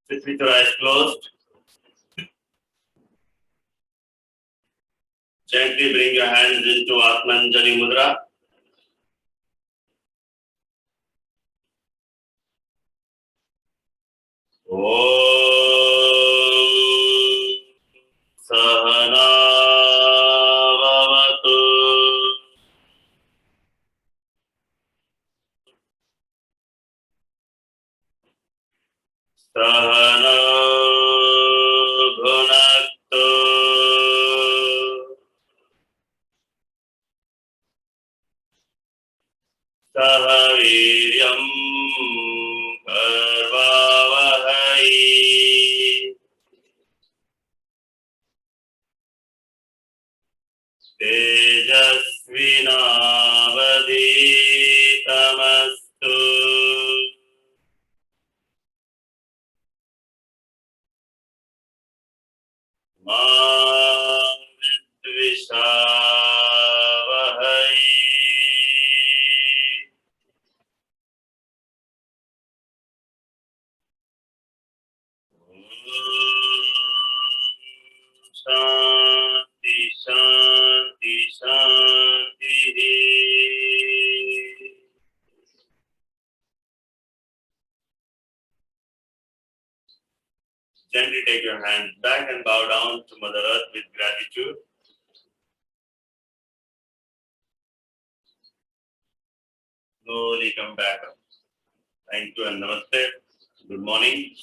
Sit with your eyes closed. Gently bring your hands into Atmanjali Mudra. Om Sahana Vavatu Sahana Bhunaktu Saha Viryam Karvavahai Tejasvinavadhitamastu Ma Vidvishavahai Shanti Shanti Shanti. Gently take your hands back and bow down to Mother Earth with gratitude. Slowly come back up. Thank you and namaste. Good morning.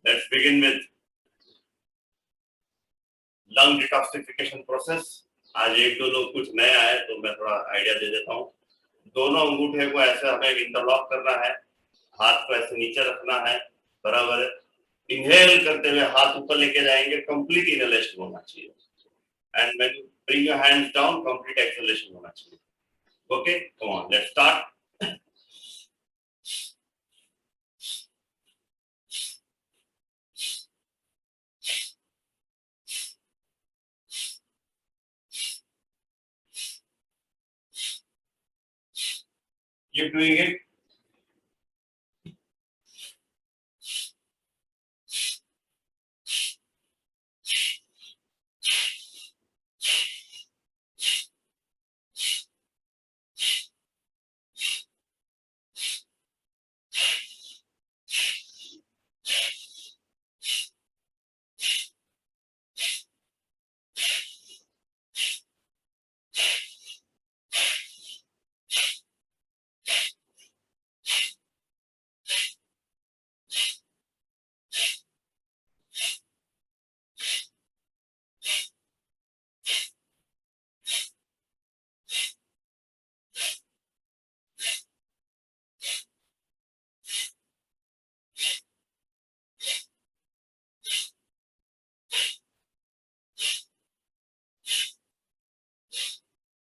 Let's begin with lung detoxification process. आज एक दो लोग कुछ नया है तो मैं थोड़ा आइडिया दे देता हूँ. दोनों अंगूठे को ऐसे हमें इंटरलॉक करना है, हाथ को ऐसे नीचे रखना है, बराबर. इनहेल करते हुए हाथ ऊपर लेके जाएंगे, कंप्लीट इनहेलेशन होना चाहिए. And when you bring your hands down, complete exhalation होना चाहिए. Okay, come on, let's start. Keep doing it.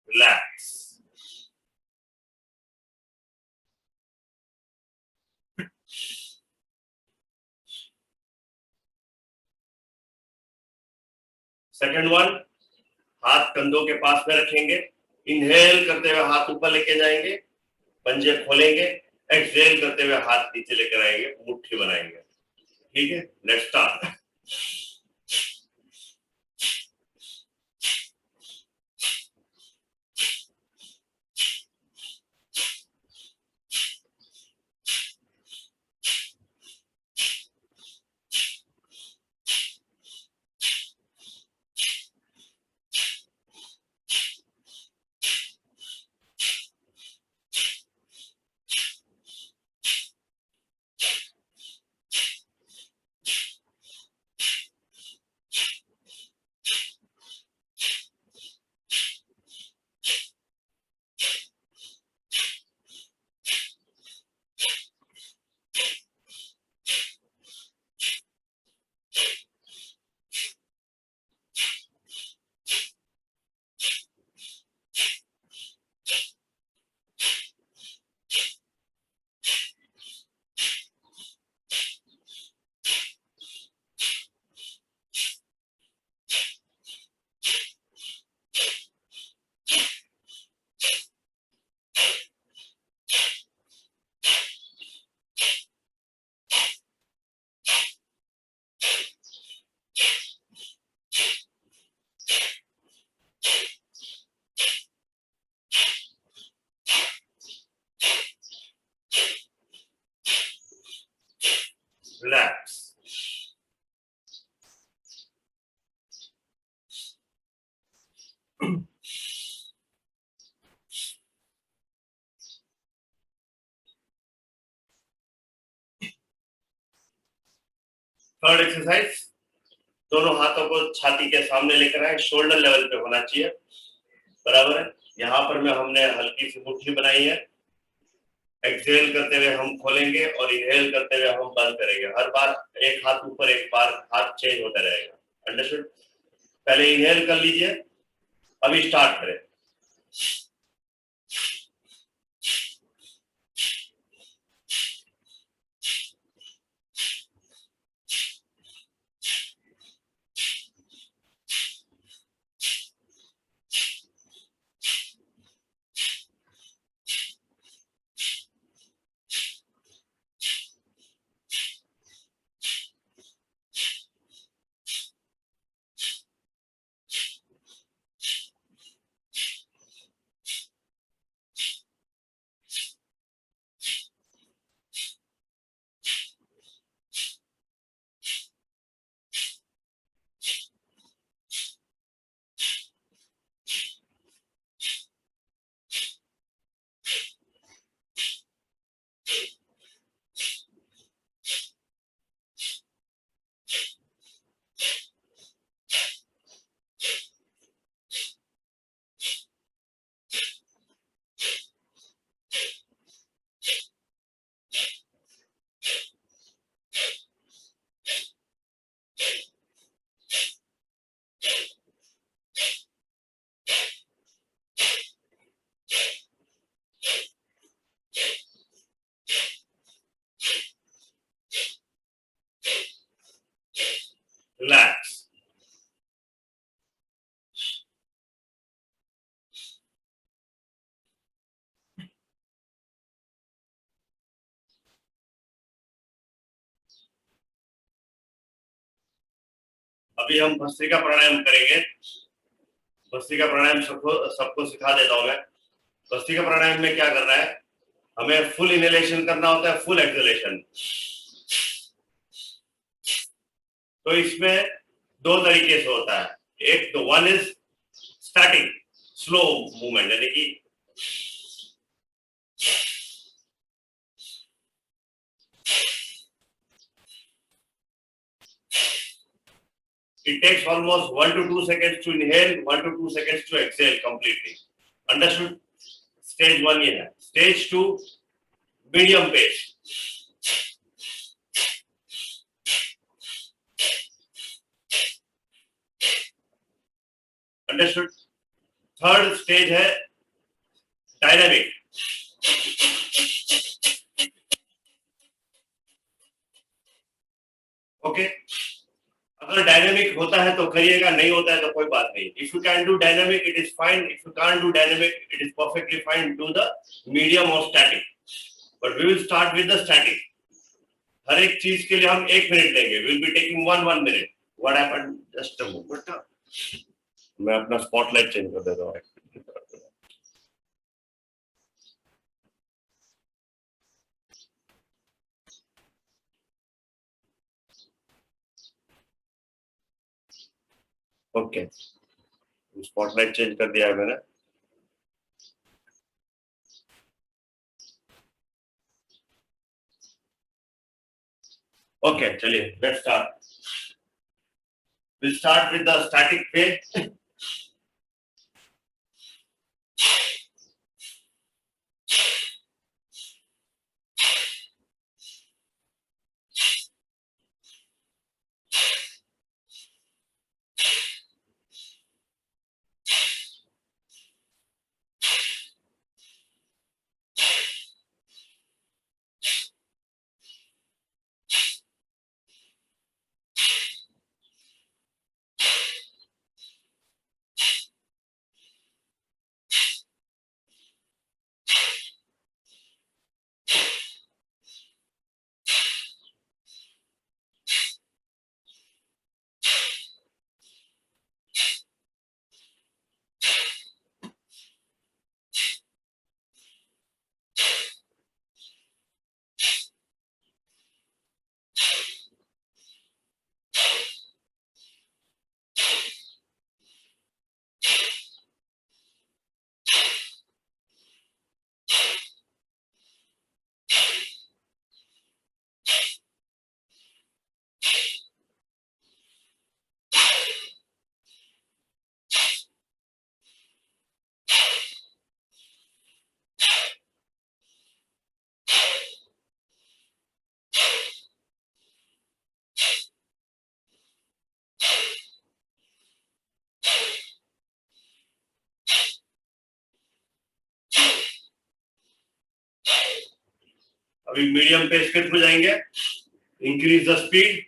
Relax. Second one, हाथ कंधों के पास में रखेंगे. इनहेल करते हुए हाथ ऊपर लेके जाएंगे, पंजे खोलेंगे. एक्सहेल करते हुए हाथ नीचे लेकर आएंगे, मुट्ठी बनाएंगे. ठीक है, let's start. Relax. Third exercise, दोनों हाथों को छाती के सामने लेकर आए, शोल्डर लेवल पे होना चाहिए, बराबर है। यहाँ पर में हमने हल्की सी मुट्ठी बनाई है। एक्सहेल करते हुए हम खोलेंगे और इनहेल करते हुए हम बंद करेंगे। हर बार एक हाथ ऊपर, एक बार हाथ चेंज होता रहेगा। अंडरस्टूड? पहले इनहेल कर लीजिए, अभी स्टार्ट करें। रिलैक्स। अभी हम भस्त्रिका प्राणायाम करेंगे। भस्त्रिका प्राणायाम सबको सिखा देता हूं मैं। भस्त्रिका प्राणायाम में क्या करना है, हमें फुल इनहेलेशन करना होता है, फुल एक्सहेलेशन। तो इसमें दो तरीके से होता है। एक तो one is starting slow movement, यानी कि it takes almost 1 to 2 seconds to inhale, 1 to 2 seconds to exhale completely. Understood? Stage 1 ये है। Stage 2 medium pace. Understood? Third stage है डायनामिक। ओके, अगर डायनामिक होता है तो करिएगा, नहीं होता है तो कोई बात नहीं। If you can do dynamic it is fine, if you can't do dynamic it is perfectly fine. Do the medium और static, but we will start with the static. हर एक चीज के लिए हम 1 मिनट लेंगे। Will be taking 1 minute. What happened, just a moment. मैं अपना स्पॉटलाइट चेंज कर देता हूँ। ओके, स्पॉटलाइट चेंज कर दिया है मैंने। ओके, चलिए let's start. Will start with the static पे। अभी मीडियम पेस के थ्रू जाएंगे, इंक्रीज द स्पीड।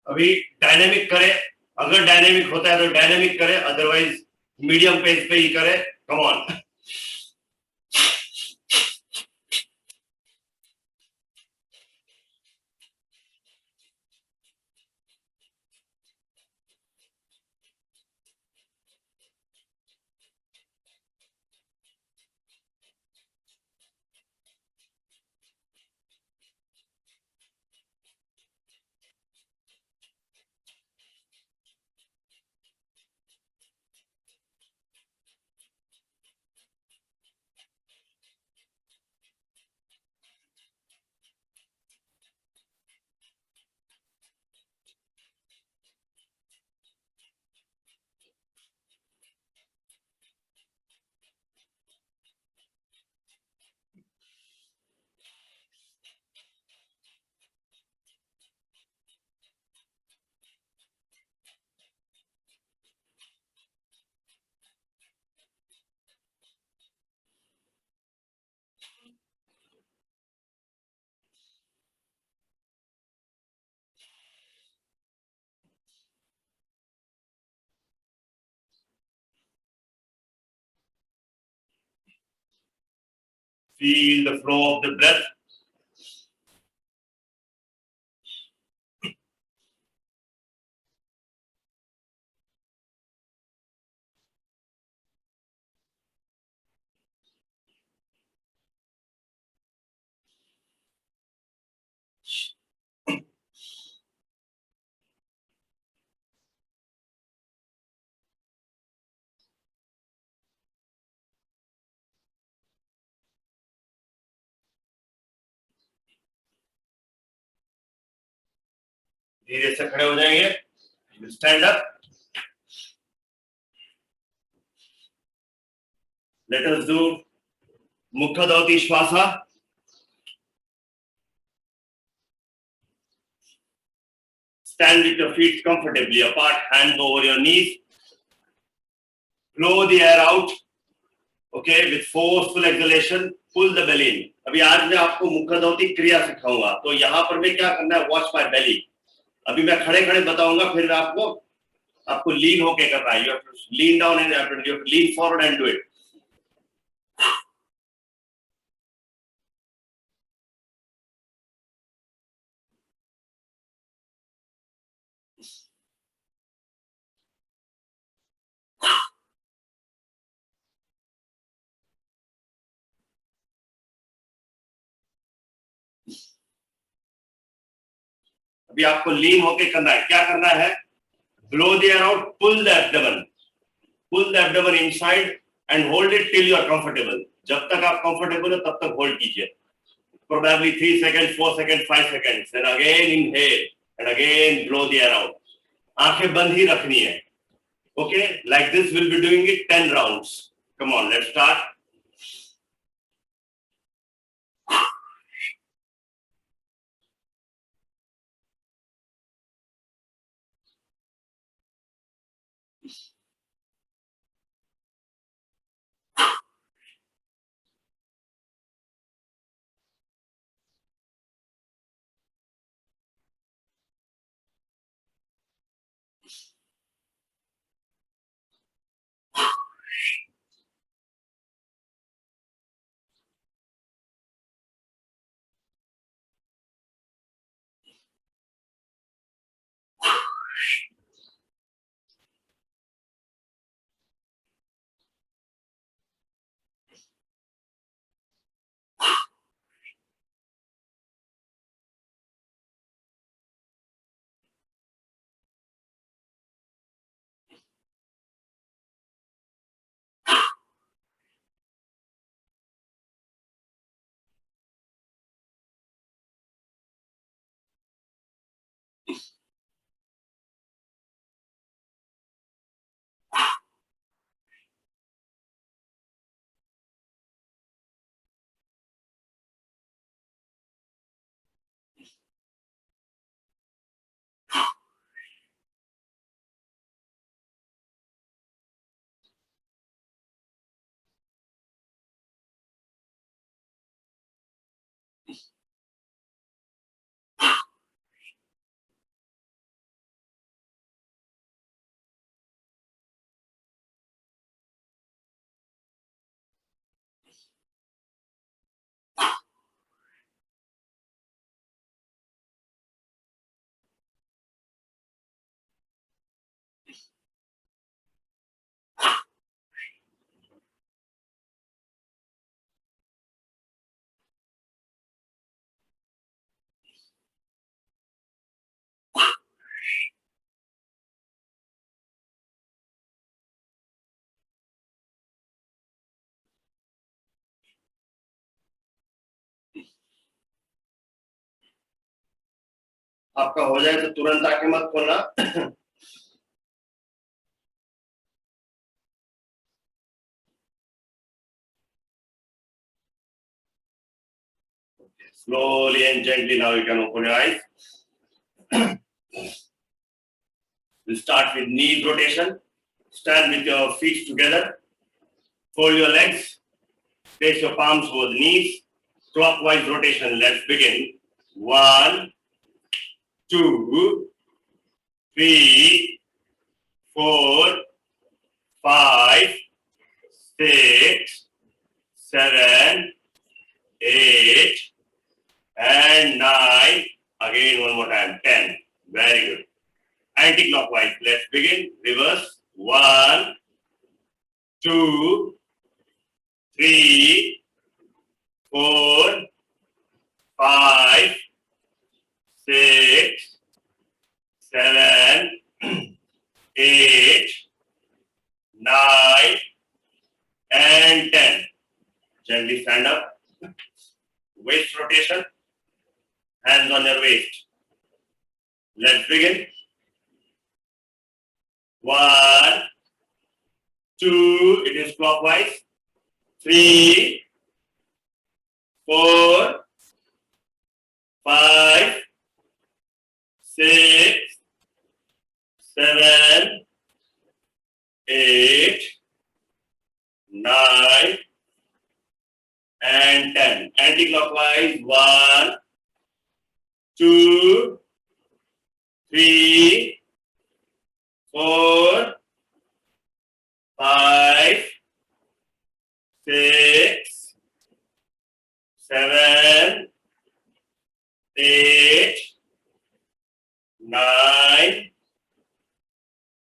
अभी डायनेमिक करे, अगर डायनेमिक होता है तो डायनेमिक करे, अदरवाइज मीडियम पेस पे ही करे। Come on. Feel the flow of the breath. धीरे से खड़े हो जाएंगे, stand up. Let us do मुखधौती श्वासा। Stand with your feet comfortably apart, hands over your knees. Blow the air out, okay, with forceful exhalation. Pull the belly in. अभी आज मैं आपको मुखधौती क्रिया सिखाऊंगा, तो यहाँ पर मैं क्या करना है, वॉच माय बेली। अभी मैं खड़े खड़े बताऊंगा, फिर आपको लीन होके करना है। You have to lean down and you have to lean forward and do it. अभी आपको लीन होके करना है। क्या करना है, blow the air out, pull the abdomen inside and hold it till you are comfortable. जब तक आप comfortable हो तब तक hold कीजिए, probably 3 seconds, 4 seconds, 5 seconds, then again inhale and again blow the air out. आंखें बंद ही रखनी है। Okay, like this we'll be doing it 10 rounds. Come on, let's start. आपका हो जाए तो तुरंत आके मत खोलना. Slowly and gently now you can open your eyes. We'll start with knee rotation. Stand with your feet together. Fold your legs. Place your palms over the knees. Clockwise rotation. Let's begin. 1, 2, 3, 4, 5, 6, 7, 8, and 9. Again, one more time. 10. Very good. Anti-clockwise. Let's begin. Reverse. 1, 2, 3, 4, 5, 6, 7, 8, 9, and 10. Gently stand up. Waist rotation. Hands on your waist. Let's begin. 1, 2, it is clockwise. 3, 4, 5, 6, 7, 8, 9, and 10. Anti-clockwise. 1, 2, 3, 4, 5, 6, 7, 8, 9,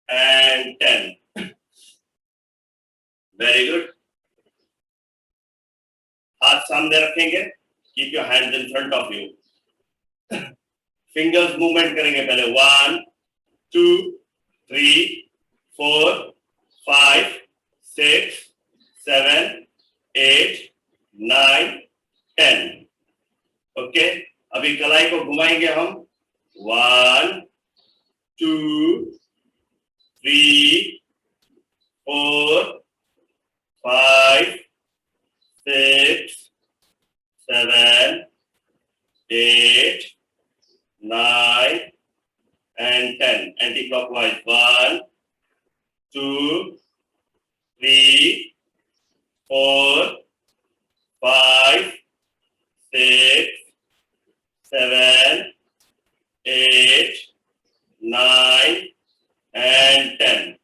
and 10. Very good. हाथ सामने रखेंगे. Keep your hands in front of you. Fingers movement करेंगे पहले. 1, 2, 3, 4, 5, 6, 7, 8, 9, 10. Okay. अभी कलाई को घुमाएंगे हम. 1, 2, 3, 4, 5, 6, 7, 8, 9, and 10. Anti-clockwise. 1, 2, 3, 4, 5, 6, 7, 8, 9, and 10.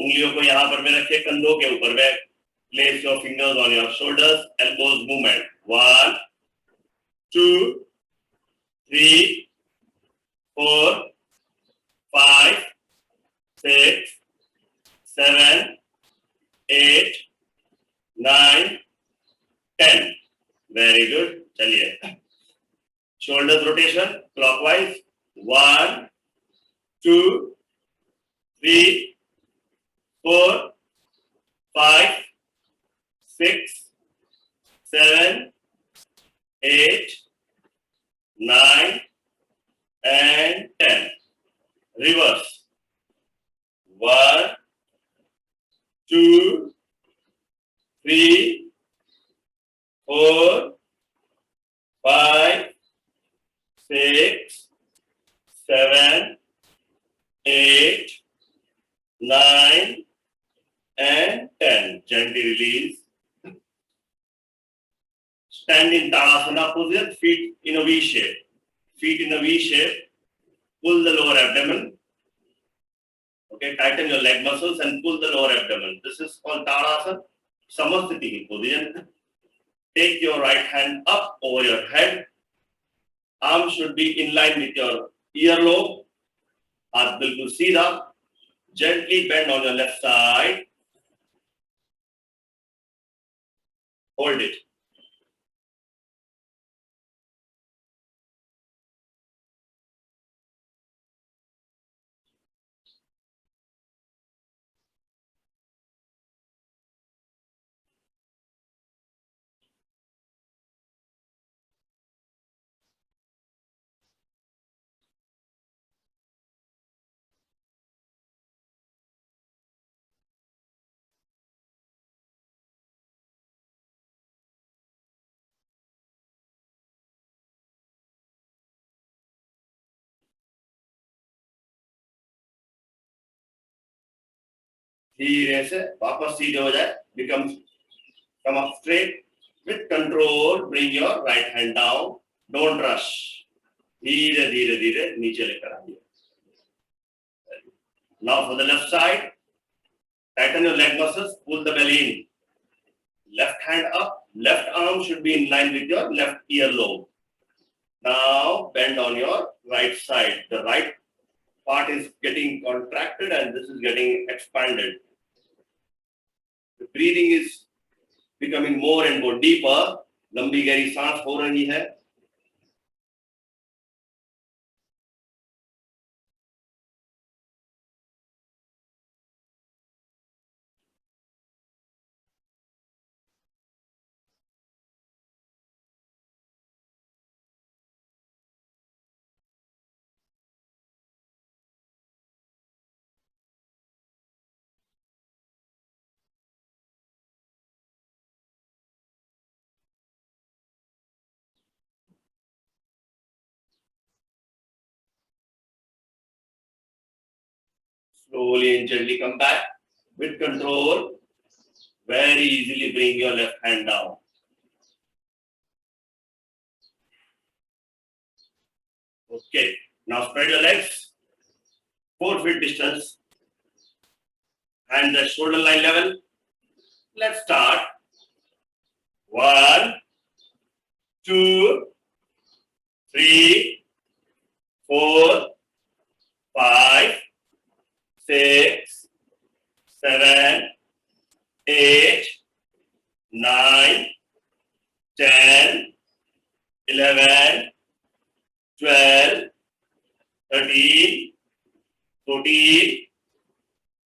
उंगलियों को यहां पर में रखिए कंधों के ऊपर में. Place your fingers on your shoulders, elbows movement. 1, 2, 3, 4, 5, 6, 7, 8, 9, 10. Very good. चलिए. Shoulders rotation clockwise. 1, 2, 3, 4, 5, 6, 7, 8, 9, and 10. Reverse. 1, 2, 3, 4, 5, 6, 7, 8, 9, and 10. Gently release. Stand in Tadasana position, feet in a V shape. Feet in a V shape. Pull the lower abdomen. Okay, tighten your leg muscles and pull the lower abdomen. This is called Tadasana. Samasthiti position. Take your right hand up over your head. Arms should be in line with your earlobe. Haath bilkul seedha. Gently bend on your left side. Hold it. धीरे से वापस सीधे हो जाए. Come up straight. With control, bring your right hand down. Don't rush. धीरे धीरे धीरे नीचे लेकर आइए. Now for the left side. Tighten your leg muscles. Pull the belly in. Left hand up. Left arm should be in line with your left earlobe. Now bend on your right side. The right part is getting contracted and this is getting expanded. The breathing is becoming more and more deeper. लंबी गहरी सांस हो रही है. Slowly and gently come back. With control, very easily bring your left hand down. Okay, now spread your legs. 4 feet distance. Hands at shoulder line level. Let's start. 1, 2, 3, 4, 5, 6, 7, 8, 9, 10, 11, 12, 13, 14,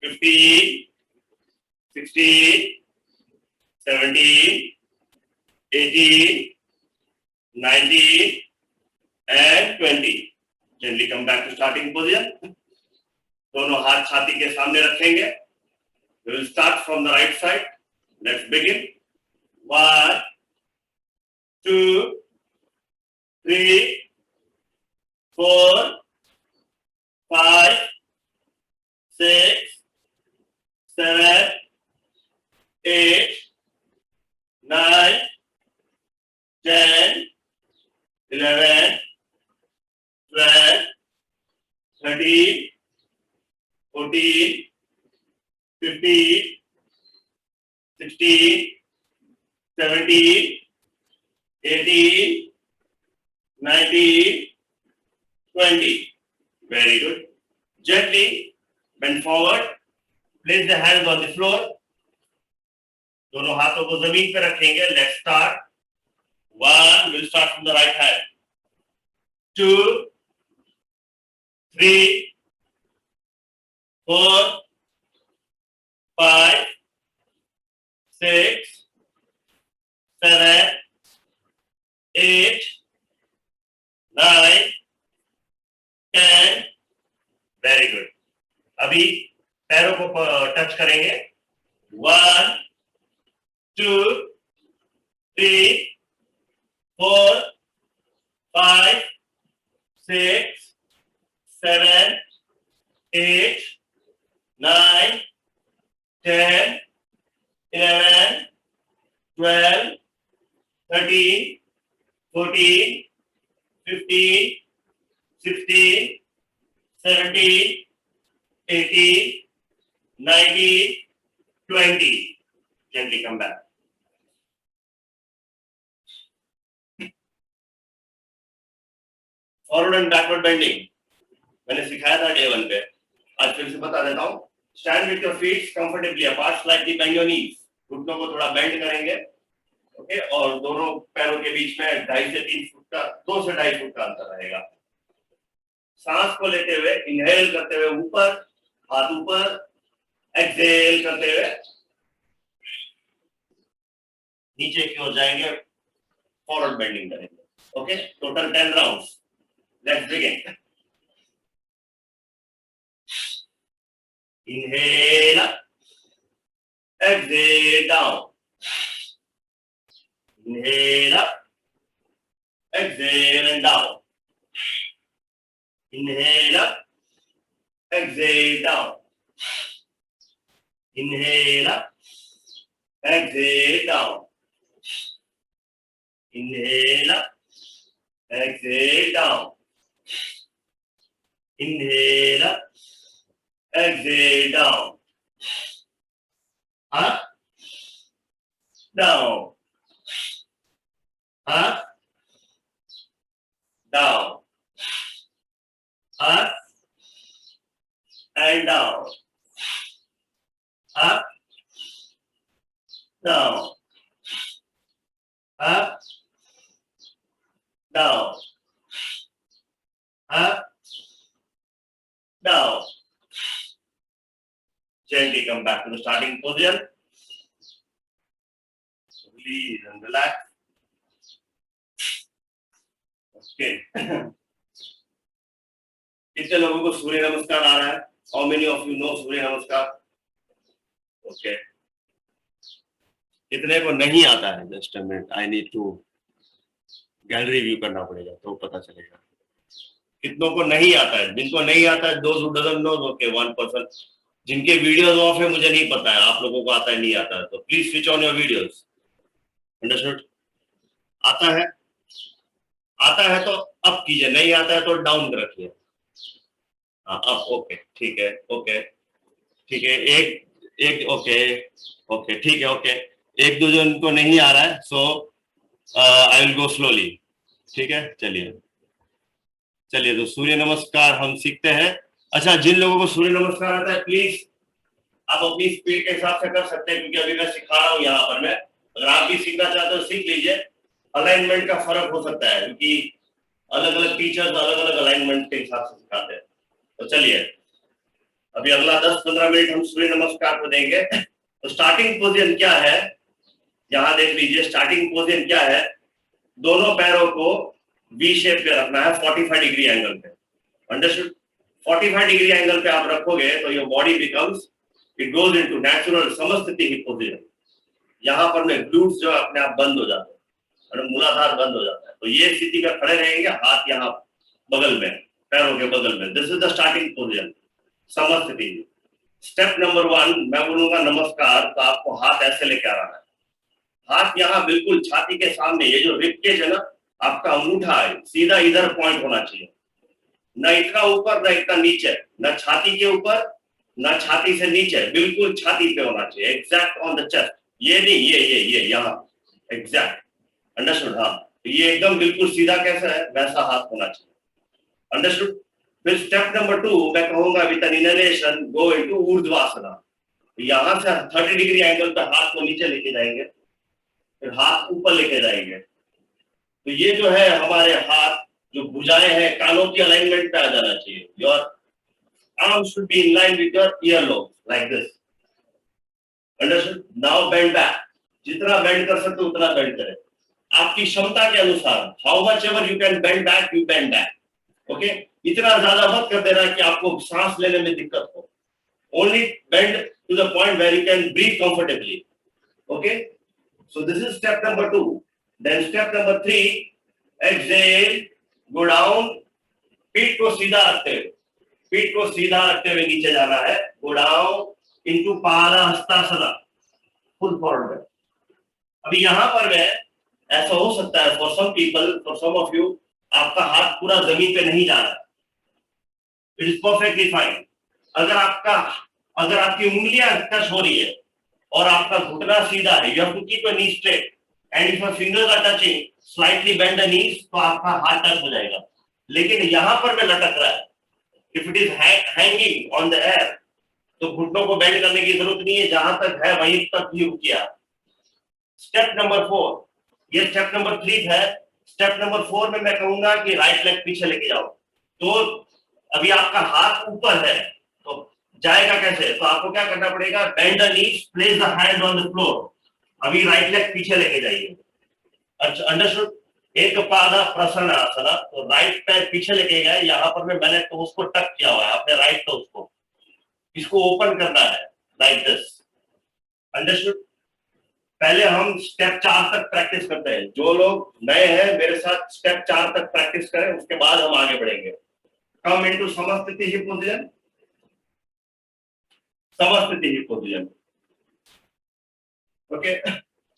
15, 16, 17, 18, 19, and 20. Gently come back to starting position. दोनों हाथ छाती के सामने रखेंगे। We will start from the right side. Let's begin. 1, 2, 3, 4, 5, 6, 7, 8, 9, 10, 11, 12, 13, 14, 15, 16, 17, 18, 19, 20. Very good. Gently bend forward. Place the hands on the floor. दोनों हाथों को जमीन पे रखेंगे. Let's start. 1. We'll start from the right hand. 2, 3, 4, 5, 6, 7, 8, 9, 10. Very good. अभी पैरों को टच करेंगे. 1, 2, 3, 4, 5, 6, 7, 8, 9, 10, 11, 12, 13, 14, 15, 16, 17, 18, 19, 20. Gently come back. Forward and backward bending मैंने सिखाया था डे 1 पे. आज फिर से बता देता हूँ. Stand with your feet comfortably apart, slightly bend your knees. घुटनों को थोड़ा बेंड करेंगे. ओके. और दोनों पैरों के बीच में 2.5 से 3 फुट का 2 से 2.5 फुट का अंतर रहेगा. सांस को लेते हुए इनहेल करते हुए ऊपर, हाथ ऊपर. एक्सहेल करते हुए नीचे की ओर जाएंगे. फॉरवर्ड बेंडिंग करेंगे. Okay. Total 10 rounds. Let's begin. Inhale up. Exhale down. Inhale up. Exhale and down. Inhale up. Exhale down. Inhale up. Exhale down. Inhale up. Exhale down. Inhale up, exhale down. Up, down. Up, down. Up and down. Up, down. Up, down. Up, down. Gently come back to the starting position. Release and relax. Okay. कितने लोगों को सूर्य नमस्कार आ रहा है? How many of you know सूर्य नमस्कार? Okay. कितने को नहीं आता है? Just a minute. I need to gallery view करना पड़ेगा तो पता चलेगा. कितनों को नहीं आता है? जिनको नहीं आता है, those who doesn't know, okay, 1%. जिनके वीडियोस ऑफ है मुझे नहीं पता है. आप लोगों को आता है नहीं आता है तो please switch on your videos. Understood? आता है? आता है तो अप कीजिए, नहीं आता है तो डाउन रखिए. हाँ अप. ओके ठीक है. ओके ठीक है. एक ओके ओके ठीक है. ओके. एक दो जन को नहीं आ रहा है सो आई विल गो स्लोली. ठीक है. चलिए तो सूर्य नमस्कार हम सीखते हैं. अच्छा, जिन लोगों को सूर्य नमस्कार आता है प्लीज आप अपनी स्पीड के हिसाब से कर सकते हैं क्योंकि अभी मैं सिखा रहा हूँ यहाँ पर. मैं अगर आप भी सीखना चाहते हो सीख लीजिए. अलाइनमेंट का फर्क हो सकता है क्योंकि अलग अलग टीचर्स अलग अलग अलाइनमेंट के हिसाब से सिखाते हैं. तो चलिए अभी अगला 10-15 मिनट हम सूर्य नमस्कार को देंगे. तो स्टार्टिंग पोजीशन क्या है यहाँ देख लीजिए. स्टार्टिंग पोजीशन क्या है? दोनों पैरों को वी शेप पे रखना है 45 डिग्री एंगल पे. अंडरस्टूड? 45 डिग्री एंगल पे आप रखोगे तो your body becomes, it goes into natural समस्थिति की पोजीशन। यहाँ पर में ग्लूट्स जो अपने आप बंद हो जाते हैं और मूलाधार बंद हो जाता है। तो ये स्थिति में खड़े रहेंगे, हाथ यहाँ बगल में, पैरों के बगल में। This is the starting position, समस्थिति। स्टेप नंबर 1 मैं बोलूंगा नमस्कार, तो आपको हाथ ऐसे लेके आ रहा है, हाथ यहाँ बिल्कुल छाती के सामने, ये जो रिब केज है ना, आपका अंगूठा है सीधा इधर पॉइंट होना चाहिए, न इतना ऊपर न इतना नीचे, न छाती के ऊपर न छाती से नीचे, बिल्कुल छाती पे होना चाहिए, एग्जैक्ट ऑन द चेस्ट। ये नहीं, ये यहाँ एग्जैक्ट, अंडरस्टूड? हाँ, तो ये एकदम बिल्कुल सीधा कैसा है वैसा हाथ होना चाहिए, अंडरस्टूड? फिर स्टेप नंबर 2 मैं कहूंगा with an inhalation go into ऊर्ध्वासना। यहां से 30 डिग्री एंगल पे हाथ को नीचे लेके जाएंगे, फिर हाथ ऊपर लेके जाएंगे। तो ये जो है हमारे हाथ जो भुजाएं हैं, कानों की अलाइनमेंट पे आ जाना चाहिए। Your arms should be in line with your earlobe like this, understood? Now bend back, जितना बेंड कर सकते हो उतना बेंड करें आपकी क्षमता के अनुसार। how much ever you can bend back you bend back, okay? इतना ज्यादा मत कर देना कि आपको सांस लेने में दिक्कत हो, only bend to the point where you can breathe comfortably, okay? So this is step number 2. Then step number 3, exhale, go down, पीठ को सीधा रखते हुए, पीठ को सीधा रखते हुए नीचे जाना है, गो डाउन इनटू पादहस्तासना, फुल फॉरवर्ड में। अभी यहाँ पर मैं ऐसा हो सकता है for some people, for some of you, आपका हाथ पूरा जमीन पे नहीं जा रहा, इट इज परफेक्टली फाइन। अगर आपकी उंगलियां टच हो रही है और आपका घुटना सीधा है, you have to keep your knee straight and if your fingers are touching slightly bend the knees, तो आपका हाथ टच हो जाएगा। लेकिन यहाँ पर मैं लटक रहा है, if it is hanging on the air, तो घुटनों को बेंड करने की जरूरत नहीं है, जहां तक है वहीं तक ही रुकिया। स्टेप नंबर 4, ये स्टेप नंबर 3 है। स्टेप नंबर 4 में मैं कहूंगा कि राइट लेग पीछे लेके जाओ। तो अभी आपका हाथ ऊपर है तो जाएगा कैसे? तो आपको क्या करना पड़ेगा, bend the knees, place the hand on the floor. अभी राइट लेग पीछे लेके जाइए, अच्छा, अंडरस्टूड? एक पादा प्रसन्नासना, तो राइट पैर पीछे लेके गए, यहाँ पर मैंने तो उसको टक किया हुआ है, अपने राइट टोस को, इसको ओपन करना है लाइक दिस, अंडरस्टूड? पहले हम स्टेप 4 तक प्रैक्टिस करते हैं। जो लोग नए हैं मेरे साथ स्टेप 4 तक प्रैक्टिस करें, उसके बाद हम आगे बढ़ेंगे। कम इनटू समस्थिति ही पोजीशन, समस्थिति ही पोजीशन, ओके?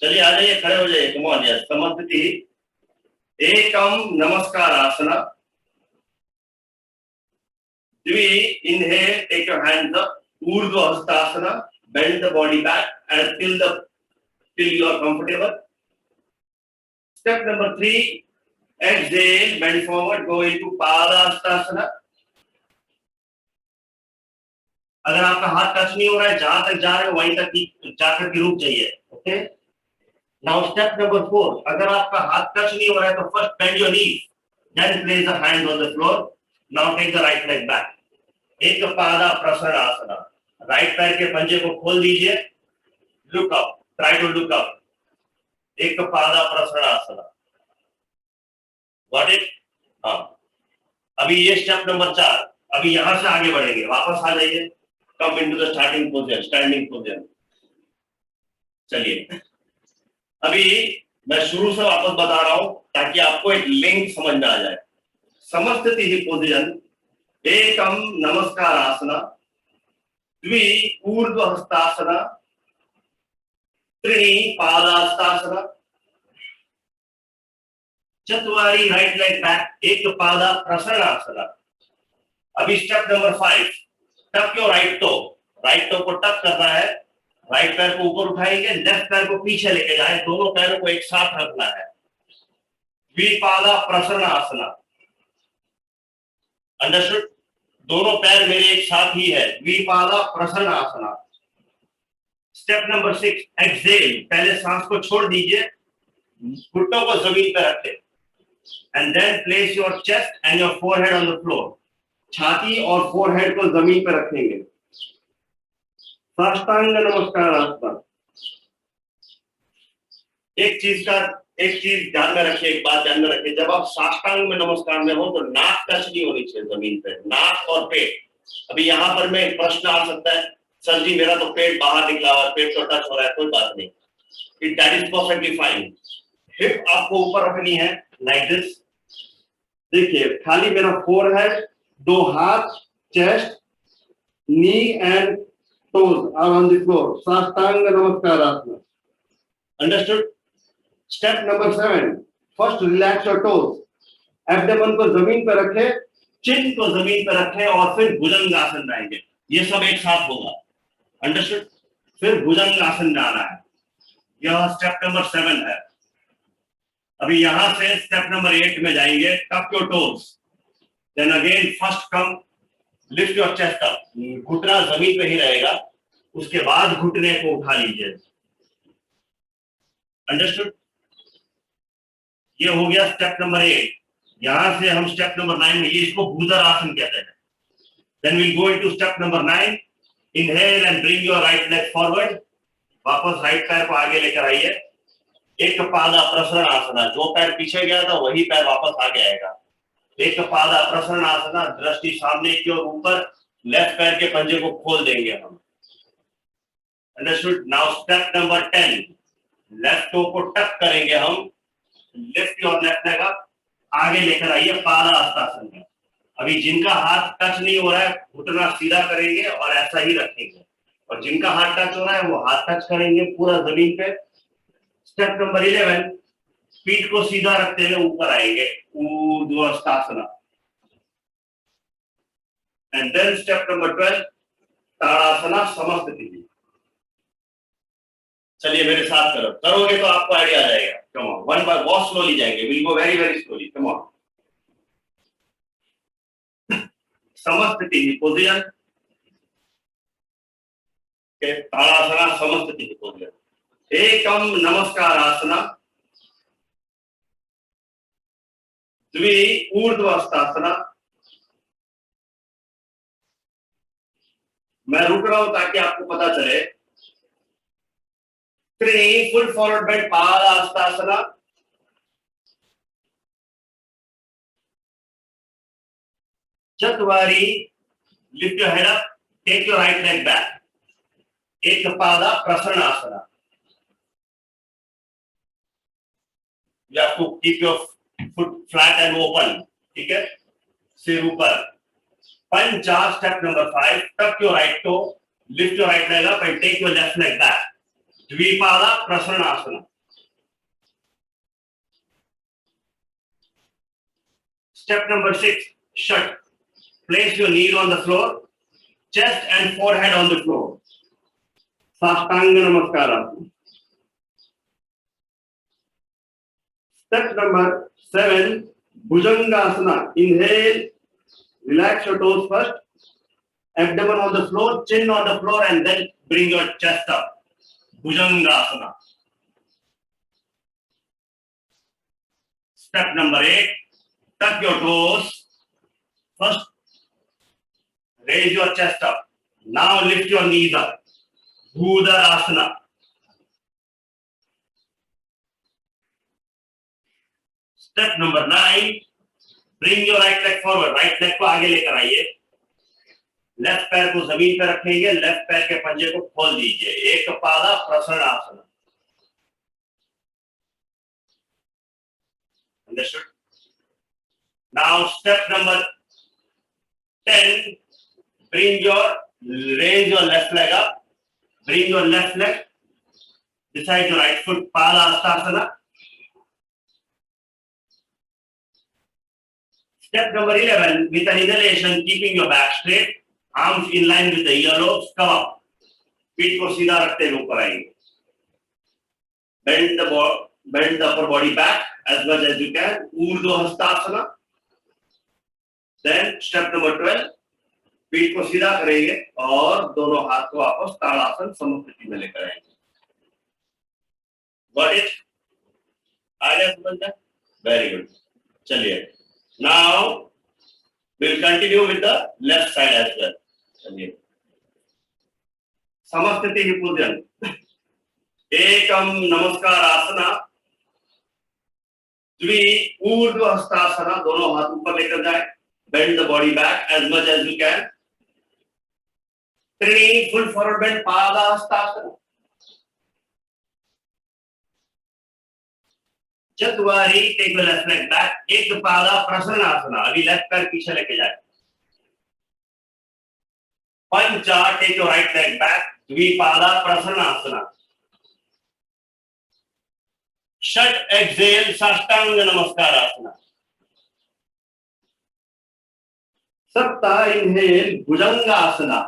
चलिए आ जाइए, खड़े हो जाइए, कम ऑन, यस, समस्थिति। एकम नमस्कार आसना, द्वि inhale, take your hands up, urdhva hastasana, bend the body back and till you are comfortable. Step number 3, exhale, bend forward, go into padahastasana. अगर आपका हाथ टच नहीं हो रहा है, जहां तक जा रहे हो वहीं तक जाकर के रुक जाइए, ओके? Now step number 4, अगर आपका हाथ टच नहीं हो रहा है तो first bend your knees, then place the hand on the floor. Now take the right leg back. एक पादा प्रसन्नासना, राइट पैर के पंजे को खोल दीजिए, look up, try to look up. एक पादा प्रसन्नासना, got it? हाँ, अभी ये स्टेप नंबर 4। अभी यहां से आगे बढ़ेंगे, वापस आ जाइए, come into the starting position, standing position। चलिए, अभी मैं शुरू से वापस बता रहा हूं ताकि आपको एक लिंक समझ में आ जाए। समस्थिति ही पोजीशन, एकम नमस्कार आसना, द्वि ऊर्ध्व हस्तासना, त्रीणि पादास्तासना, चत्वारि राइट लेग बैक, एक पादा प्रसन्नासना। अभी step number 5, tuck your right toe, right toe को टक करना है, राइट पैर को ऊपर उठाएंगे, लेफ्ट पैर को पीछे लेके जाए, दोनों पैरों को एक साथ रखना है, द्विपादा प्रसन्नासना, अंडरस्टूड? दोनों पैर मेरे एक साथ ही है, द्विपादा प्रसन्नासना। स्टेप नंबर 6, एक्सहेल, पहले सांस को छोड़ दीजिए, घुटनों को जमीन पर रखें, and then place your chest and your forehead on the floor. छाती और फोरहेड को जमीन पर रखेंगे, साष्टांग नमस्कार आसना। एक चीज का एक चीज ध्यान में रखिए, एक बात ध्यान में रखिए, जब आप साष्टांग में नमस्कार में हो तो नाक टच नहीं होनी चाहिए जमीन पे, नाक और पेट। अभी यहाँ पर में एक प्रश्न आ सकता है, सर जी मेरा तो पेट बाहर निकला और पेट तो टच हो रहा है, कोई बात नहीं, it that is perfectly fine. Hip आपको ऊपर रखनी है लाइक दिस। देखिए खाली मेरा फोरहेड, दो हाथ, chest, knee and toes are on the floor. Sastanga Namaskar. Understood? Step number 7. First relax your toes. Abdomen को जमीन पर रखें, चिन को जमीन पर रखें और फिर भुजंग आसन में आएंगे। ये सब एक साथ होगा। Understood? फिर भुजंग आसन में आना है। यह स्टेप नंबर 7 है। अभी यहां से स्टेप नंबर 8 में जाएंगे। Tuck your toes. Then again first come lift your chest up, घुटना जमीन पे ही रहेगा, उसके बाद घुटने को उठा लीजिए। अंडरस्टूड? ये हो गया स्टेप नंबर 8। यहां से हम स्टेप नंबर 9 में, ये इसको भूजर आसन कहते हैं। Then we'll go into step number 9। Inhale and bring your right leg forward. वापस राइट पैर को आगे लेकर आइए। एक पादा प्रसरण आसना, जो पैर पीछे गया था वही पैर वापस आगे आएगा। एक पादा प्रसरण आसना, दृष्टि सामने की ओर ऊपर, लेफ्ट पैर के पंजे को खोल देंगे हम। Understood? Now step number 10, left toe को टक करेंगे हम, lift your left leg up, आगे लेकर आइए पादा हस्तासन में। अभी जिनका हाथ टच नहीं हो रहा है घुटना सीधा करेंगे और ऐसा ही रखेंगे, और जिनका हाथ टच हो रहा है वो हाथ टच करेंगे पूरा जमीन पे। स्टेप नंबर 11, पीठ को सीधा रखते हुए ऊपर आएंगे, ऊर्ध्वहस्तासना। एंड देन स्टेप नंबर 12, ताड़ासना समस्थिति। चलिए मेरे साथ करो, करोगे तो आपको आइडिया आ जाएगा। कम ऑन, वन बाय बहुत स्लोली जाएंगे, will go very very slowly. Come on. समस्थिति पोजीशन, ताड़ासना समस्थिति पोजीशन। एकम नमस्कार आसना, द्वि ऊर्ध्वहस्तासना। मैं रुक रहा हूं ताकि आपको पता चले। त्रीणि फुल फॉरवर्ड बेंड पादहस्तासना। चत्वारि lift your head up, take your right leg back. एक पादा प्रसरणासना। You have to keep your foot flat and open. ठीक है, सिर ऊपर। पंचा step number 5, tuck your right toe, lift your right leg up and take your left leg back. द्विपादा प्रसरणासना। Step number 6, shut. Place your knee on the floor, chest and forehead on the floor. साष्टांग नमस्कार। Step number 7, Bhujangasana. Inhale, relax your toes first, abdomen on the floor, chin on the floor, and then bring your chest up. Bhujangasana. Step number 8, tuck your toes. First, raise your chest up. Now lift your knees up. Bhudarasana. Step number 9, bring your right leg forward. Right leg को आगे लेकर आइए, left पैर को जमीन पर रखेंगे, left पैर के पंजे को खोल दीजिए। एक पादा प्रसरणासना। Understood? Now step number 10, raise your left leg up, bring your left leg beside your right foot, Padahastasana. Step number 11, with an inhalation, keeping your back straight, arms in line with the earlobes, come up. पीठ को सीधा रखते हुए ऊपर आएंगे. Bend the upper body back as much as you can. Urdhva Hastasana. Then step number 12, पीठ को सीधा करेंगे और दोनों हाथ को वापस ताड़ासन समस्थिति में लेकर आएंगे. Got it? आ गया समझ में? Very good. चलिए. Now we'll continue with the left side as well. चलिए. समस्थिति ही पूजन. एकम नमस्कार आसना. द्वि ऊर्ध्व हस्तासना, दोनों हाथ ऊपर लेकर जाए, bend the body back as much as you can. त्रिणी फुल फॉरवर्ड बेंड पादास्तासना। चतुवारी take the left leg back, एक पादा प्रसन्नासना, अभी लेफ्ट पैर पीछे लेके जाए। पंचा take your right leg back, द्विपादा प्रसन्नासना। षट एक्सेल साष्टांग नमस्कार आसना। सप्त इनहेल भुजंगासना।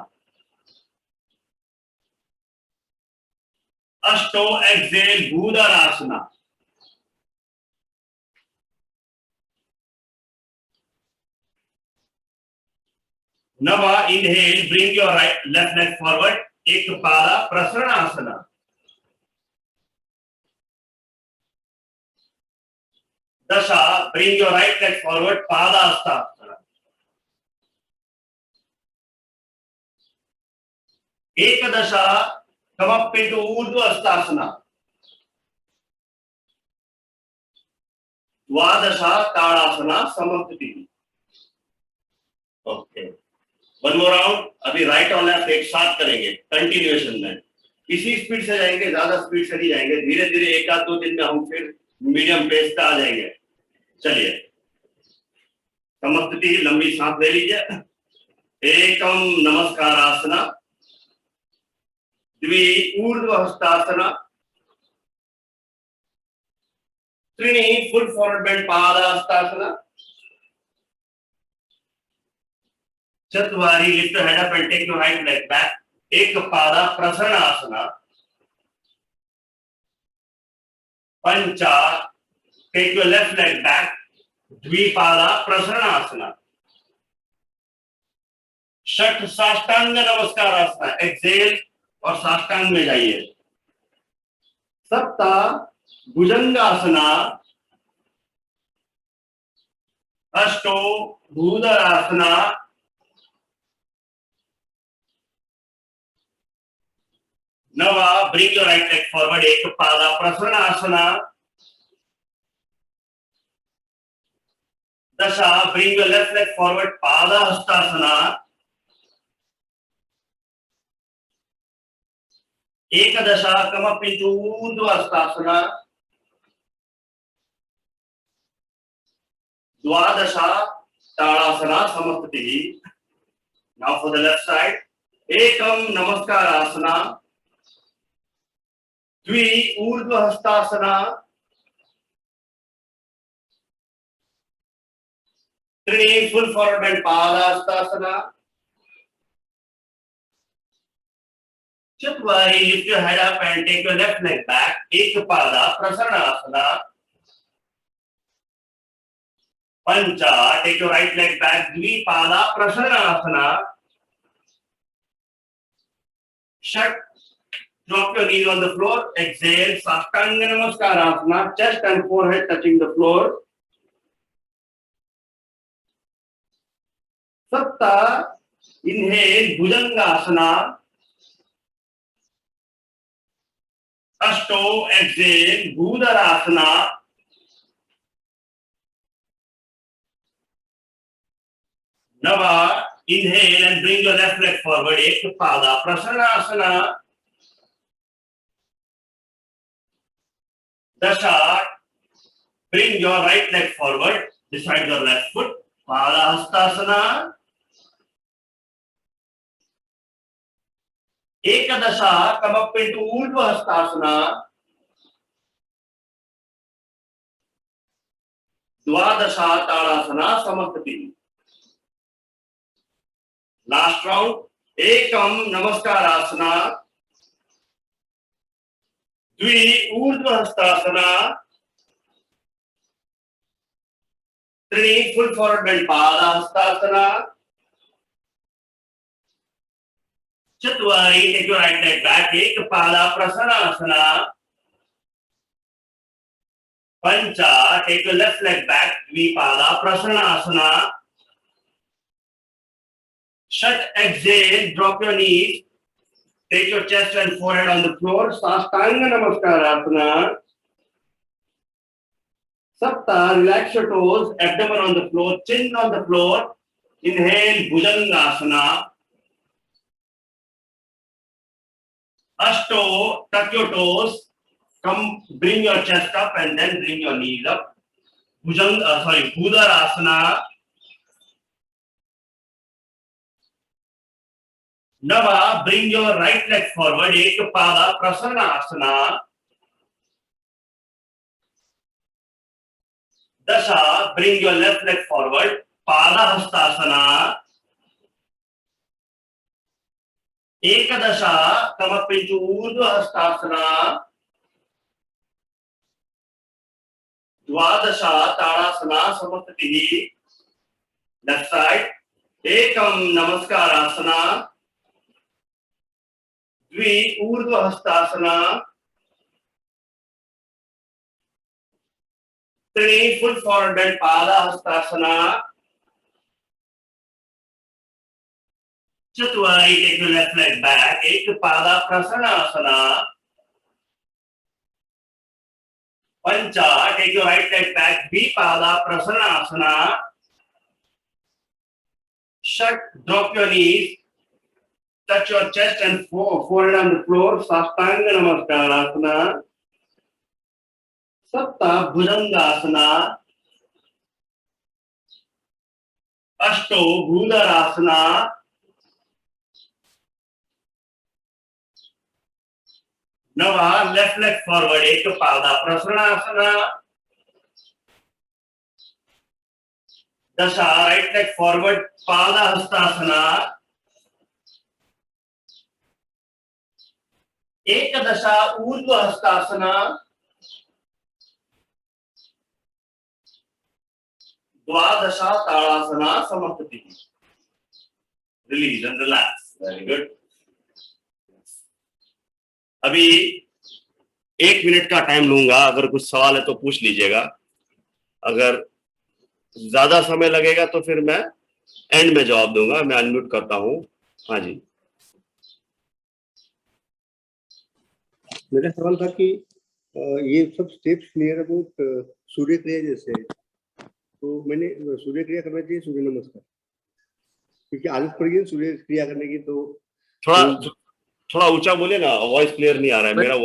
अष्टो एक्सेल भूधरासना। नवा inhale bring your right left leg forward, एक पादा प्रसरणासना। दशा bring your right leg forward, पादास्तासना। एकदशा कम अप इनटू ऊर्ध्वस्थासना। द्वादशा ताड़ासना समर्पिति। Okay, one more round. अभी राइट और लेफ्ट एक साथ करेंगे कंटिन्यूएशन में, इसी स्पीड से जाएंगे, ज्यादा स्पीड से नहीं जाएंगे, धीरे धीरे एक आध दो दिन में हम फिर मीडियम पेस पे आ जाएंगे। चलिए, समस्थिति, लंबी सांस ले लीजिए। एकम नमस्कारासना, द्वि ऊर्ध्व हस्तासना, त्रीणि फुल फॉरवर्ड बेंड पादास्तासना, चतुवारी lift head up and take your right leg back, एक पादा प्रसरणासना। पंचा take your left leg back, द्विपादा प्रसरणासना। षठ साष्टांग नमस्कार आसना, एक्सेल और साष्टांग में जाइए। सप्ता भुजंगासना। अष्टो भूधरासना। नवा bring your right leg forward, एक पादा प्रसरणासना। दशा bring your left leg forward, पादा हस्तासना। एकदशा कम अप इनटू ऊर्ध्वस्थासना। द्वादशा ताड़ासना समस्थिति। Now for the left side, एकम नमस्कार आसना, द्वि ऊर्ध्व हस्तासना, त्रीणि फुल फॉरवर्ड बेंड पादास्तासना, चतुवारी lift your head up and take your left leg back, एक पादा प्रसरणासना। पंचा take your right leg back, द्विपादा प्रसरणासना। षट drop your knees on the floor, exhale Saštanga Namaskarasana, chest and forehead touching the floor. Sapta inhale Bhujangasana. Ashto exhale Bhudarasana. Nava inhale and bring your left leg forward, ek pada Prasanasana. Dasha, bring your right leg forward beside your left foot, Padahastasana. Ekadasha, come up into Urdhvahastasana. Dwadasha, Talasana, Samasthiti. Last round, Ekam Namaskarasana, द्वि ऊर्ध्वहस्तासना, त्रीणि full forward bend पादास्तासना, चतुवारी take your right leg back, एक पादा प्रसन्नासना। पंचा take your left leg back, द्विपादा प्रसन्नासना। षट exhale, drop your knees, take your chest and forehead on the floor, Saštanga Namaskarasana. Sapta, relax your toes, abdomen on the floor, chin on the floor. Inhale, Bhujangasana. Ashto, tuck your toes. Come, bring your chest up and then bring your knees up. Bhudarasana. Nava, bring your right leg forward. Ekpada, Prasanasana. Dasha, bring your left leg forward. Pada Hastasana. Ekadasha, come up into Urdhva Hastasana. Dwadasha, Tadasana, Samastitihi. Left side. Ekam Namaskarasana. Dvi Urdhva Hastasana. Three full forward bend Pada Hastasana. Chatwari, take your left leg back. Ekpada Prasanasana. Pancha, take your right leg back. Vipada Prasanasana. Shat, drop your knees. Touch your chest and forehead on the floor. Sastanga Namaskarasana. Sapta Bhujangasana. Ashto Bhudarasana. Nava, left leg forward. Ekpada Prasanasana. Dasha, right leg forward. Pada Hastasana. Ekadasha Urdhva Hastasana. Dwadasha Tadasana Samastitihi. Release and relax. Very good. अभी 1 minute का time लूंगा, अगर कुछ सवाल है तो पूछ लीजिएगा, अगर ज्यादा समय लगेगा तो फिर मैं एंड में जवाब दूंगा। मैं अनम्यूट करता हूं। हाँ जी, मेरा सवाल था कि ये सब स्टेप्स नियर अबाउट सूर्य क्रिया जैसे, तो मैंने सूर्य क्रिया करना चाहिए सूर्य नमस्कार, क्योंकि आदत पड़ गई सूर्य क्रिया करने की। तो थोड़ा ऊंचा बोले ना, वॉइस क्लियर नहीं आ रहा है मेरा।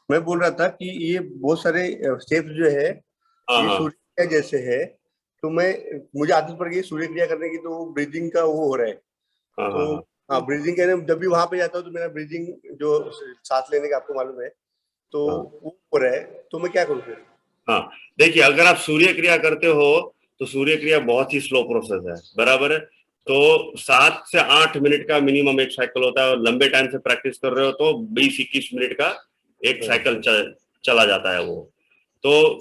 मैं बोल रहा था कि ये बहुत सारे स्टेप्स जो है ये सूर्य क्रिया जैसे है, तो मुझे आदत पड़ गई सूर्य क्रिया करने की, तो ब्रीदिंग का वो हो रहा है। तो हाँ, ब्रीदिंग कहने जब भी वहां पे जाता हूँ तो मेरा ब्रीदिंग जो सांस लेने का आपको मालूम है, तो वो हो रहा है, तो मैं क्या करूँ फिर? हाँ, देखिए, अगर आप सूर्य क्रिया करते हो तो सूर्य क्रिया बहुत ही स्लो प्रोसेस है, बराबर है। तो 7 से 8 मिनट का मिनिमम एक साइकिल होता है, और लंबे टाइम से प्रैक्टिस कर रहे हो तो 20-21 मिनट का एक साइकिल चला जाता है वो। तो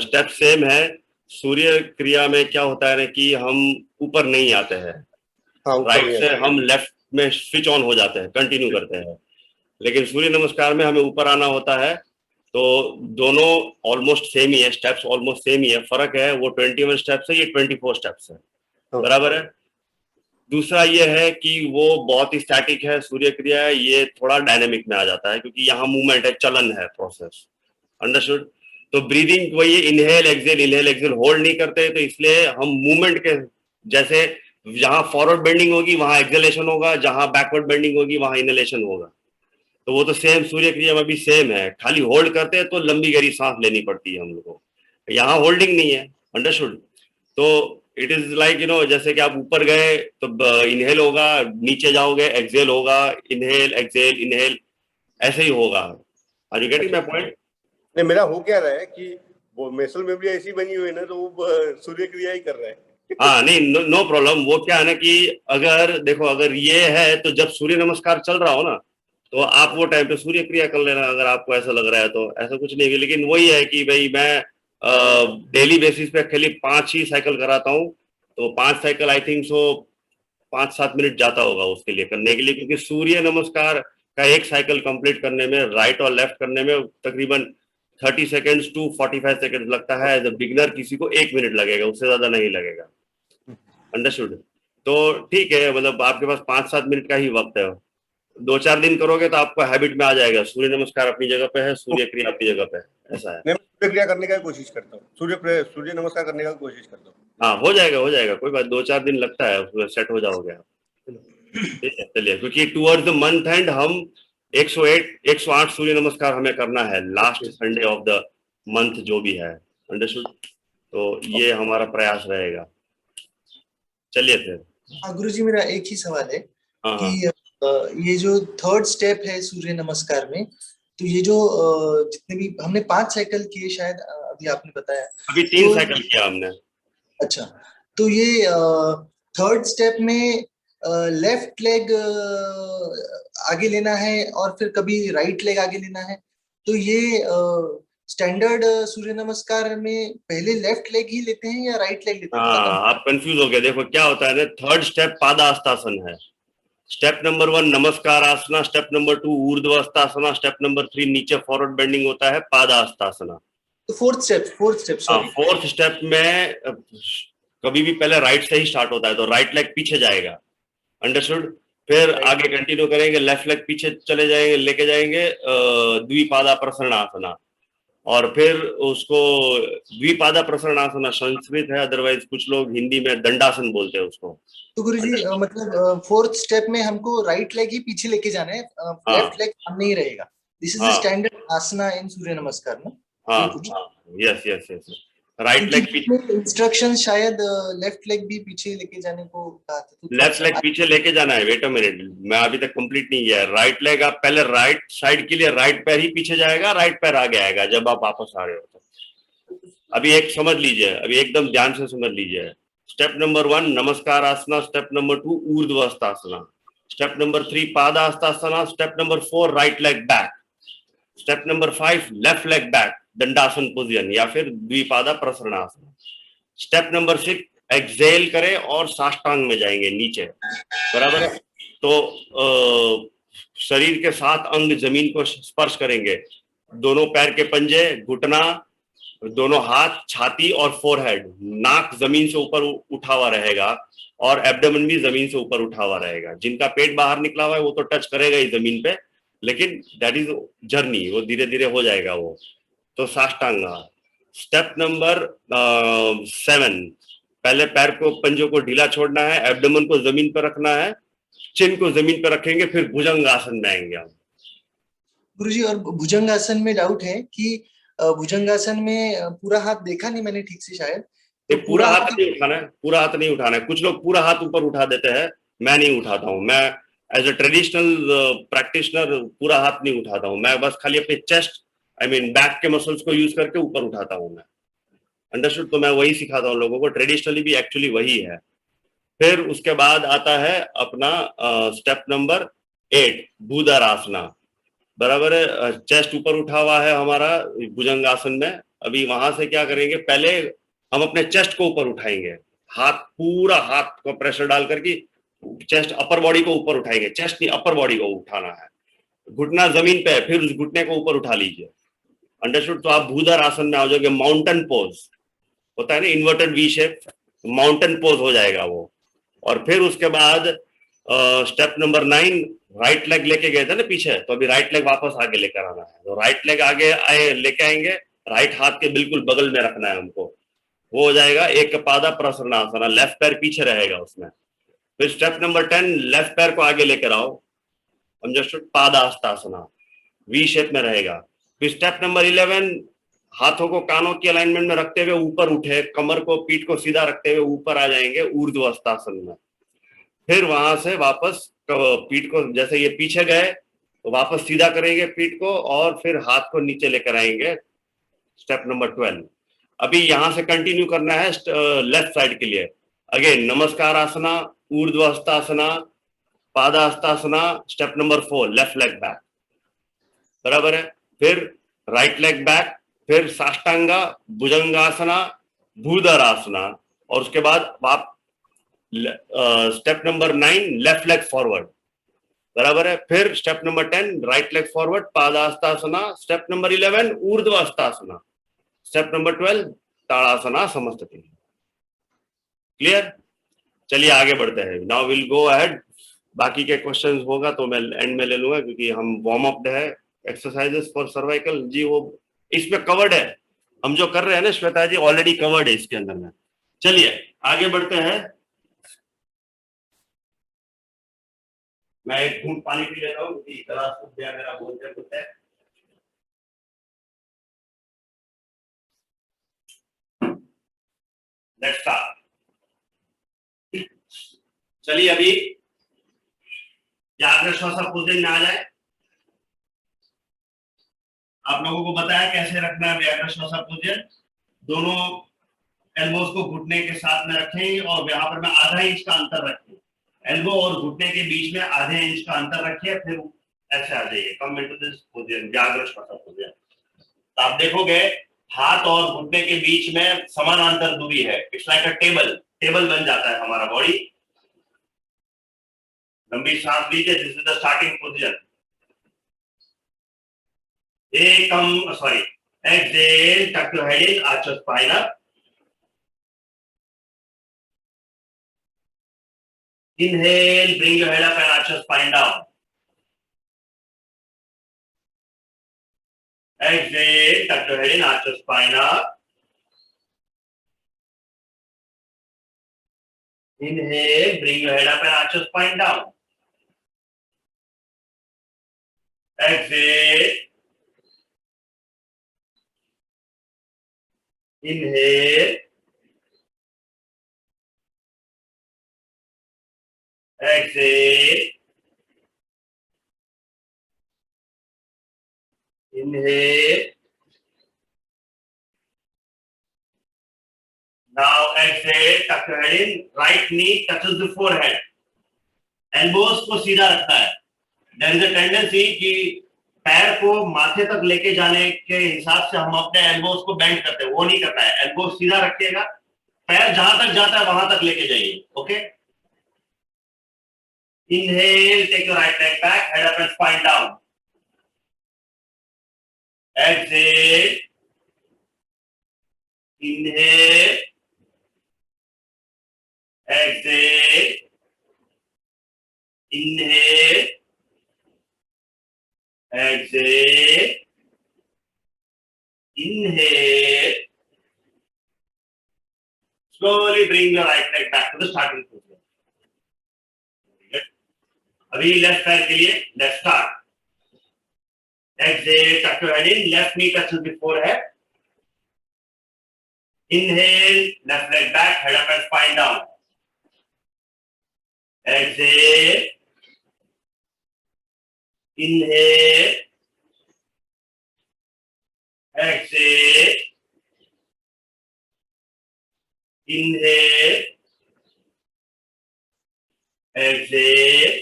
स्टेप सेम है। सूर्य क्रिया में क्या होता है ना कि हम ऊपर नहीं आते हैं, राइट से हम लेफ्ट में स्विच ऑन हो जाते हैं, कंटिन्यू करते हैं। लेकिन सूर्य नमस्कार में हमें ऊपर आना होता है। तो दोनों ऑलमोस्ट सेम ही है, स्टेप्स ऑलमोस्ट सेम ही है। फर्क है वो 21 स्टेप्स है, ये 24 स्टेप्स है, बराबर है। दूसरा ये है कि वो बहुत ही स्टैटिक है, सूर्य क्रिया है, ये थोड़ा डायनेमिक में आ जाता है, क्योंकि यहाँ मूवमेंट है, चलन है, प्रोसेस। अंडरस्टूड? तो ब्रीदिंग वही इनहेल एक्सेल होल्ड नहीं करते, तो इसलिए हम मूवमेंट के जैसे जहां फॉरवर्ड बेंडिंग होगी वहां एक्सेलेशन होगा, जहां बैकवर्ड बेंडिंग होगी वहां इनहेलेशन होगा। तो वो तो सेम सूर्य क्रिया में भी सेम है, खाली होल्ड करते हैं तो लंबी गहरी सांस लेनी पड़ती है हम लोग को, यहाँ होल्डिंग नहीं है। अंडरस्टूड? तो इट इज लाइक जैसे कि आप ऊपर गए तो इनहेल होगा, नीचे जाओगे एक्सेल होगा, इनहेल एक्सेल इनहेल, ऐसे ही होगा। Are you getting my point? नहीं, मेरा हो क्या रहा है कि वो मसल मेमोरी ऐसी बनी हुई है ना, तो वो सूर्य क्रिया ही कर रहा है। हाँ, नहीं, नो प्रॉब्लम। वो क्या है ना कि अगर देखो, अगर ये है तो जब सूर्य नमस्कार चल रहा हो ना, तो आप वो टाइम पे सूर्य क्रिया कर लेना, अगर आपको ऐसा लग रहा है तो। ऐसा कुछ नहीं है, लेकिन वही है कि भाई मैं डेली बेसिस पे खाली 5 ही साइकिल कराता हूँ, तो 5 cycle I think so 5-7 minute जाता होगा उसके लिए करने के लिए, क्योंकि सूर्य नमस्कार का एक साइकिल कंप्लीट करने में, राइट और लेफ्ट करने में तकरीबन 30 सेकेंड्स टू 45 सेकेंड लगता है। एज अ बिगिनर किसी को 1 मिनट लगेगा, उससे ज्यादा नहीं लगेगा। अंडरस्टूड? तो ठीक है, मतलब आपके पास 5-7 मिनट का ही वक्त है। 2-4 दिन करोगे तो आपको हैबिट में आ जाएगा। सूर्य नमस्कार अपनी जगह पे है, सूर्य क्रिया अपनी जगह पे है, ऐसा है। मैं सूर्य क्रिया करने का कोशिश करता हूँ, सूर्य नमस्कार करने का कोशिश करता हूँ। हाँ, हो जाएगा, कोई बात, 2-4 दिन लगता है, उसमें सेट हो जाओगे आप। ठीक है, चलिए, क्योंकि टुवर्ड्स द मंथ एंड हम 108 सूर्य नमस्कार हमें करना है last Sunday off the month जो भी है, अंडरस्टूड। तो ये हमारा प्रयास रहेगा। चलिए फिर। हाँ गुरुजी, मेरा एक ही सवाल है हाँ, कि ये जो थर्ड स्टेप है सूर्य नमस्कार में, तो ये जो जितने भी हमने 5 साइकिल किए शायद, अभी आपने बताया, अभी 3 तो साइकिल किया हमने। अच्छा, तो ये थर्ड स्टेप में लेफ्ट लेग आगे लेना है और फिर कभी राइट लेग आगे लेना है, तो ये स्टैंडर्ड सूर्य नमस्कार में पहले लेफ्ट लेग ही लेते हैं या राइट लेग लेते हैं? हाँ, आप कंफ्यूज हो गए। देखो क्या होता है ना, थर्ड स्टेप पादास्तासन है। स्टेप नंबर 1 नमस्कार आसना, स्टेप नंबर 2 ऊर्ध्वस्तासना, स्टेप नंबर 3 नीचे फॉरवर्ड बेंडिंग होता है पादास्तासना। तो fourth step sorry, fourth step में कभी भी पहले राइट से ही स्टार्ट होता है, तो राइट लेग पीछे जाएगा, अंडरस्टूड। फिर आगे कंटिन्यू करेंगे, लेफ्ट लेग पीछे चले जाएंगे, लेके जाएंगे द्विपादा प्रसरणासना, और फिर उसको द्विपादा प्रसरणासना संस्कृत है, अदरवाइज कुछ लोग हिंदी में दंडासन बोलते हैं उसको। तो गुरुजी मतलब फोर्थ स्टेप में हमको राइट लेग ही पीछे लेके जाना है, लेफ्ट लेग सामने ही रहेगा। दिस इज द स्टैंडर्ड आसना इन सूर्य नमस्कार में। Yes yes yes, right leg पीछे, इंस्ट्रक्शन शायद लेफ्ट लेग भी पीछे लेके जाने को कहा था, तो लेफ्ट लेग पीछे लेके जाना है। वेट अ मिनट, मैं अभी तक कंप्लीट नहीं किया है। राइट लेग आप पहले राइट साइड के लिए राइट पैर ही पीछे जाएगा, राइट पैर आगे आएगा जब आप वापस आ रहे हो तो। अभी एक समझ लीजिए, अभी एकदम ध्यान से समझ लीजिए। स्टेप नंबर 1 नमस्कार आसना, स्टेप नंबर 2 ऊर्ध्वस्तासना, स्टेप नंबर 3 पादास्तासना, step number 4 right leg back, step number 5 left leg back दंडासन पोजिशन या फिर द्विपादा प्रसरणासन, स्टेप नंबर 6 एक्सेल करें और साष्टांग में जाएंगे नीचे, बराबर है। तो शरीर के 7 अंग जमीन को स्पर्श करेंगे, दोनों पैर के पंजे, घुटना, दोनों हाथ, छाती और फोरहेड। नाक जमीन से ऊपर उठा हुआ रहेगा और एब्डोमेन भी जमीन से ऊपर उठा हुआ रहेगा। जिनका पेट बाहर निकला हुआ है वो तो टच करेगा ही जमीन पे, लेकिन दैट इज जर्नी, वो धीरे धीरे हो जाएगा वो। तो साष्टांगा। स्टेप नंबर 7 पहले पैर को, पंजों को ढीला छोड़ना है, एब्डोमेन को जमीन पर रखना है, चिन को जमीन पर रखेंगे, फिर भुजंगासन में आएंगे हम। गुरुजी, और भुजंगासन में डाउट है कि भुजंगासन में पूरा हाथ देखा नहीं मैंने ठीक से शायद, तो पूरा हाथ नहीं उठाना है, पूरा हाथ नहीं उठाना है। कुछ लोग पूरा हाथ ऊपर उठा देते हैं, मैं नहीं उठाता हूँ। मैं एज अ ट्रेडिशनल प्रैक्टिशनर पूरा हाथ नहीं उठाता हूँ। मैं बस खाली अपने चेस्ट, आई मीन बैक के मसल्स को यूज करके ऊपर उठाता हूँ मैं, अंडरस्टूड। तो मैं वही सिखाता हूँ लोगों को, ट्रेडिशनली भी एक्चुअली वही है। फिर उसके बाद आता है अपना स्टेप नंबर 8 भूधरासना, बराबर है। चेस्ट ऊपर उठा हुआ है हमारा भुजंगासन में। अभी वहां से क्या करेंगे, पहले हम अपने चेस्ट को ऊपर उठाएंगे, हाथ, पूरा हाथ को प्रेशर डाल करके चेस्ट, अपर बॉडी को ऊपर उठाएंगे, चेस्ट नहीं अपर बॉडी को उठाना है। घुटना जमीन पे है, फिर उस घुटने को ऊपर उठा लीजिए, अंडरस्टूड। तो आप भूधर आसन में आ जाओगे। माउंटेन पोज होता है ना, inverted V shape, mountain pose हो जाएगा वो। और फिर उसके बाद स्टेप नंबर 9 राइट लेग लेके गए थे ना पीछे, तो अभी राइट लेग वापस आगे लेकर आना है। तो राइट लेग आगे आए लेके आएंगे, राइट हाथ के बिल्कुल बगल में रखना है हमको, वो हो जाएगा एक पादा प्रसरणासना, लेफ्ट पैर पीछे रहेगा उसमें। फिर स्टेप नंबर 10 लेफ्ट पैर को आगे लेकर आओ, अंडरस्टूड, पादास्तासना, वी शेप में रहेगा। फिर स्टेप नंबर 11 हाथों को कानों की अलाइनमेंट में रखते हुए ऊपर उठे, कमर को, पीठ को सीधा रखते हुए ऊपर आ जाएंगे ऊर्ध्वस्तासन में। फिर वहां से वापस पीठ को, जैसे ये पीछे गए तो वापस सीधा करेंगे पीठ को, और फिर हाथ को नीचे लेकर आएंगे, स्टेप नंबर 12। अभी यहां से कंटिन्यू करना है लेफ्ट साइड के लिए। अगेन नमस्कार आसना, ऊर्ध्वस्तासना, पादास्तासना, step number 4 left leg back, बराबर है। फिर राइट लेग बैक, फिर साष्टांगा, भुजंगासना, भूधरासना, और उसके बाद आप step number 9 left leg forward, बराबर है। फिर step number 10 right leg forward, पादास्तासना, स्टेप नंबर 11 ऊर्ध्वस्तासना, स्टेप नंबर 12 ताड़ासना समस्तति। क्लियर? चलिए आगे बढ़ते हैं। नाउ विल गो अहेड बाकी के क्वेश्चंस होगा तो मैं एंड में ले लूंगा, क्योंकि हम वार्म अप है एक्सरसाइजेस फॉर सर्वाइकल जी, वो इसमें कवर्ड है। हम जो कर रहे हैं ना श्वेता जी, ऑलरेडी कवर्ड है इसके अंदर में। चलिए आगे बढ़ते हैं। मैं एक घूंट पानी पी लेता हूँ क्योंकि गला सूख गया मेरा बोलते बोलते। Let's start. चलिए अभी जागृत श्वास पूजन में आ जाए। आप लोगों को बताया कैसे रखना है व्याघ्र श्वास पूजन। दोनों एल्बोस को घुटने के साथ में रखें और यहाँ पर मैं आधा इंच का अंतर रखें। एल्बो और घुटने के बीच में आधे इंच का अंतर रखिए, फिर ऐसे आ जाइए। कम इनटू दिस पोजीशन, व्याघ्र श्वास पोजीशन। तो आप देखोगे हाथ और घुटने के बीच में समानांतर दूरी है। It's like a table, table बन जाता है हमारा बॉडी। लंबी सांस लीजिए, this is the starting position. Sorry, exhale, tuck your head in, arch your spine up. Inhale, bring your head up and arch your spine down. Exhale, tuck your head in, arch your spine up. Inhale, bring your head up and arch your spine down. Exhale. Inhale. Exhale. Inhale. Now exhale, tuck your head in. Right knee touches the forehead. Elbows को सीधा रखना है। There is a tendency कि पैर को माथे तक लेके जाने के हिसाब से हम अपने एल्बोस को बेंड करते हैं, वो नहीं करना है। एल्बो सीधा रखिएगा, पैर जहां तक जाता है वहां तक लेके जाइए। Okay, inhale, take your right leg back, head up and spine down. Exhale, inhale, exhale, inhale, exhale, inhale. Slowly bring your right leg back to the starting position. अभी लेफ्ट पैर के लिए let's start. Exhale, tuck your head in, left knee touches the forehead. Inhale, left leg back, head up and spine down. Exhale, inhale, exhale, inhale, exhale,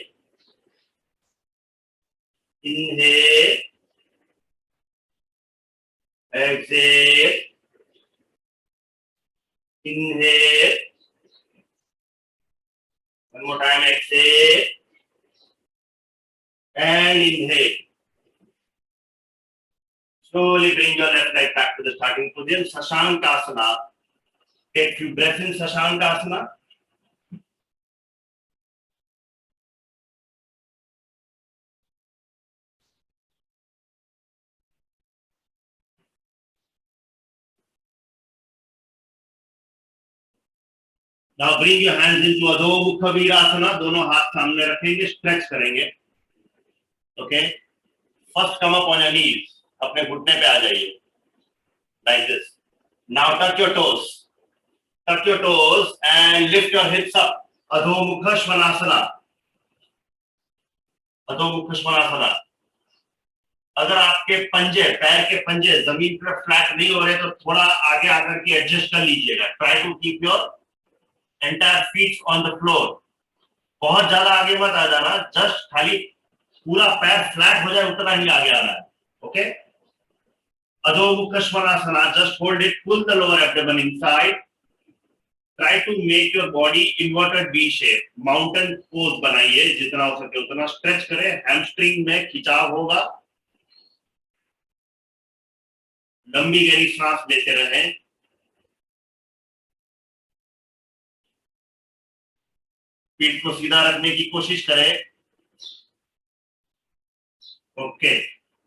inhale, exhale, inhale. One more time, exhale and inhale. Slowly bring your left leg back to the starting position. Sashankasana. Take few breaths in Sashankasana. Now bring your hands into Adho Mukha Virasana. दोनों हाथ सामने रखेंगे, stretch करेंगे। Okay, first come up on your knees, अपने घुटने पे आ जाइए, like this. Now touch your toes, touch your toes and lift your hips up. Adho मुख श्वानासना, अधो मुख श्वानासना। अगर आपके पंजे, पैर के पंजे जमीन पर फ्लैट नहीं हो रहे तो थोड़ा आगे आकर के एडजस्ट कर लीजिएगा। Try to keep your entire feet on the floor. बहुत ज्यादा आगे मत आ जाना, जस्ट खाली पूरा पैर फ्लैट हो जाए उतना ही आगे आना है। ओके, अधो मुख श्वानासना, just hold it, pull the lower abdomen inside. Try to make your body inverted V shape, mountain pose बनाइए, जितना हो सके उतना स्ट्रेच करें। हैमस्ट्रिंग में खिंचाव होगा, लंबी गहरी सांस लेते रहें। पीठ को सीधा रखने की कोशिश करें। ओके,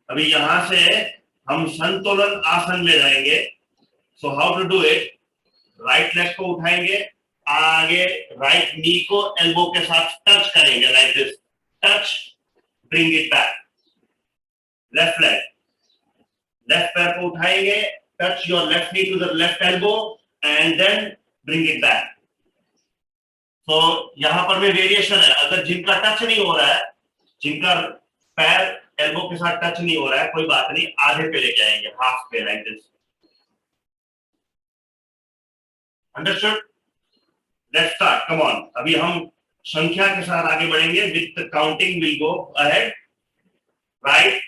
अभी यहां से हम संतुलन आसन में जाएंगे। So how to do it, right leg को उठाएंगे आगे, राइट नी को एल्बो के साथ टच करेंगे, like this, touch, bring it back. Left leg, left पैर को उठाएंगे, touch your left knee to the left elbow and then bring it back. तो यहां पर भी वेरिएशन है। अगर जिनका टच नहीं हो रहा है, जिनका पैर एल्बो के साथ टच नहीं हो रहा है, कोई बात नहीं, आधे पे लेके आएंगे, हाफ पे, like this. Understood? Let's start, come on. अभी हम संख्या के साथ आगे बढ़ेंगे। With counting will go ahead. Right,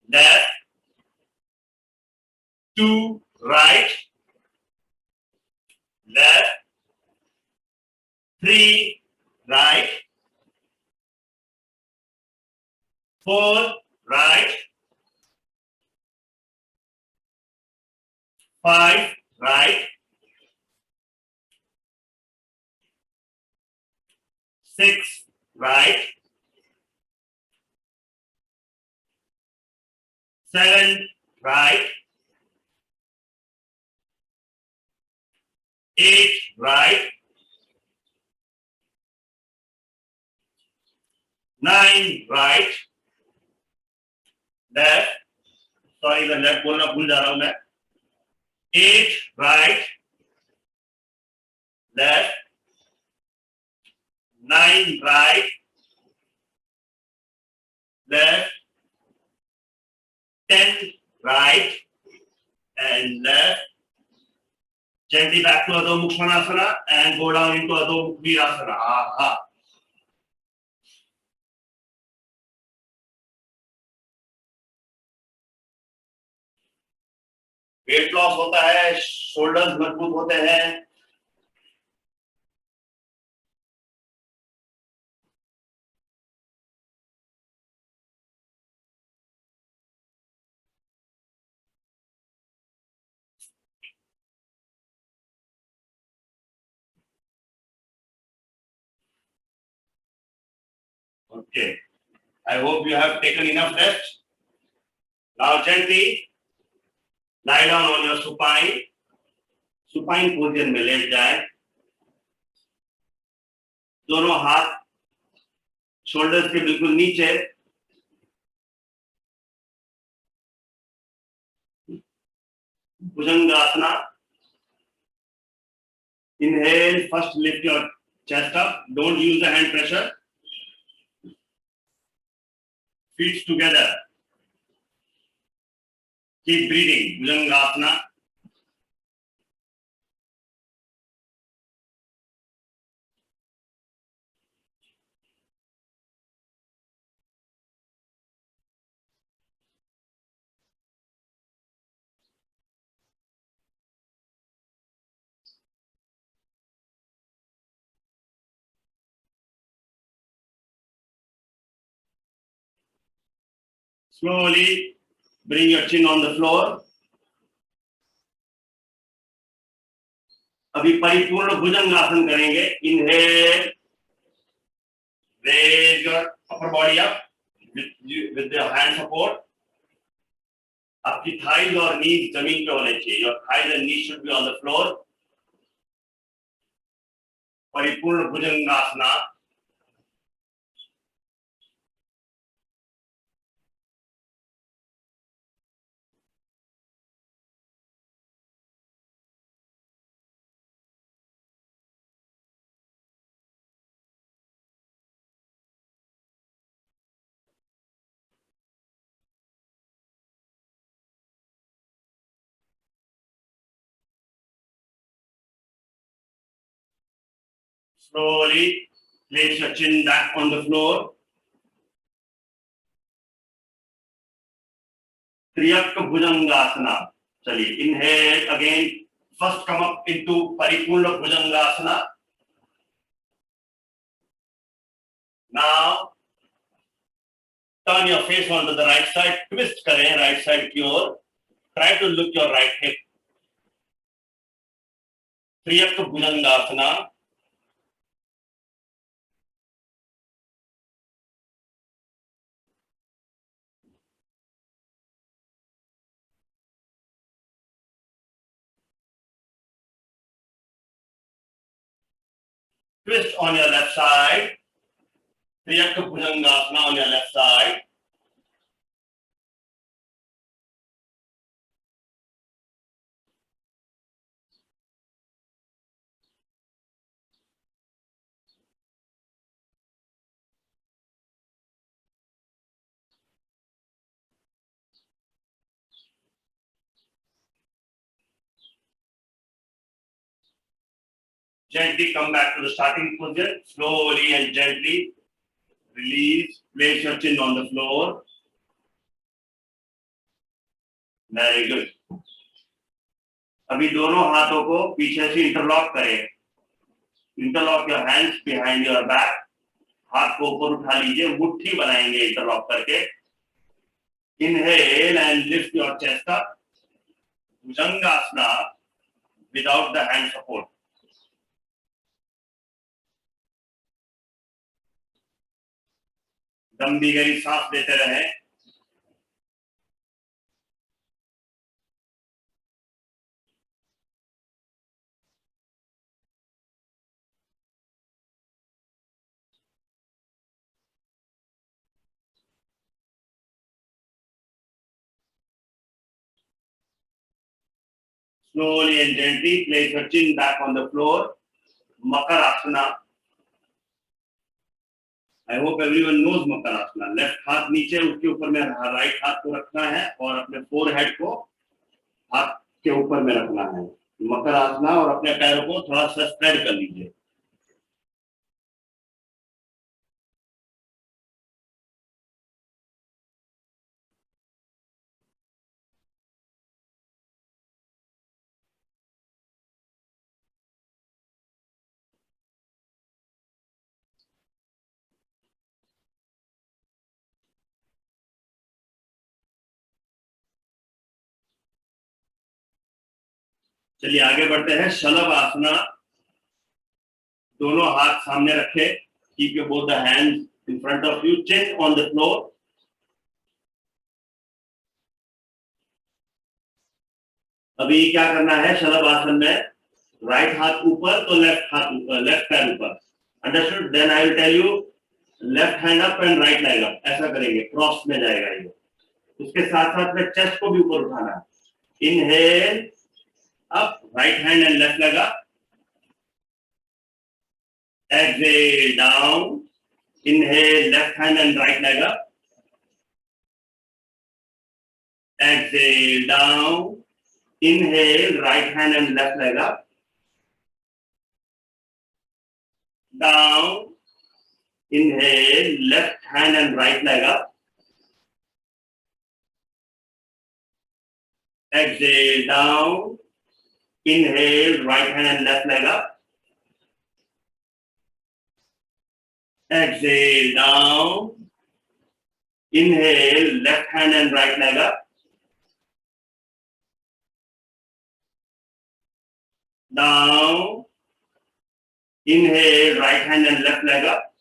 left, 2, right, left, 3, right, 4, right, 5, right, 6, right, 7, right, 8, right, 9, right, left, sorry मैं लेफ्ट बोलना भूल जा रहा हूं मैं, 8, right, left, 9, right, left, 10, right, and left. Gently back to Adho Mukha Svanasana and go down into Adho Mukha Virasana. Aha. Weight loss होता है, shoulders मजबूत होते हैं। Okay, I hope you have taken enough rest. Now gently lie down on your supine. Supine position में late जाए। दोनों हाथ shoulders के बिल्कुल नीचे। Bhujangasana. Inhale, first lift your chest up. Don't use the hand pressure. Feet together. Keep breathing. Bhujangasana. Slowly bring your chin on the floor. अभी परिपूर्ण भुजंगासन करेंगे। Inhale, raise your upper body up with the hand support. आपकी thighs और knees जमीन पे होने चाहिए। Your thighs and knees should be on the floor. परिपूर्ण Bhujangasana. Slowly place your chin back on the floor. Triyak Bhujangasana. चलिए, inhale again. First come up into Paripurna Bhujangasana. Now turn your face onto the right side. Twist करें right side की ओर. Try to look your right hip. Triyak Bhujangasana. twist on your left side, Triyak Bhujangasana on your left side. Gently come back to the starting position, slowly and gently release, place your chin on the floor. Very good. अभी दोनों हाथों को पीछे से interlock करें. Interlock your hands behind your back. हाथ को ऊपर उठा लीजिए, मुट्ठी बनाएंगे इंटरलॉक करके. Inhale and lift your chest up. Bhujangasana without the hand support. लंबी गहरी सांस लेते रहें. Slowly and gently place your chin back on the floor. Makarasana. I hope everyone knows Makarasana. Left हाथ नीचे, उसके ऊपर में राइट हाथ को रखना है और अपने फोरहेड को हाथ के ऊपर में रखना है. मकरासना. और अपने पैरों को थोड़ा सा स्प्रेड कर लीजिए. चलिए आगे बढ़ते हैं. शलभ आसना. दोनों हाथ सामने रखे. Keep your both the hands in front of you. Chin on the floor. अभी क्या करना है शलभ आसन में? राइट हाथ ऊपर तो लेफ्ट हाथ ऊपर, लेफ्ट पैर ऊपर. Understood? Then I will tell you left hand up and right leg up. ऐसा करेंगे, क्रॉस में जाएगा ये. उसके साथ साथ में चेस्ट को भी ऊपर उठाना है. Inhale up, right hand and left leg up. Exhale down. Inhale, left hand and right leg up. Exhale down. Inhale, right hand and left leg up. Down. Inhale, left hand and right leg up. Exhale down. Inhale, right hand and left leg up. Exhale down. Inhale, left hand and right leg up. Down. Inhale, right hand and left leg up.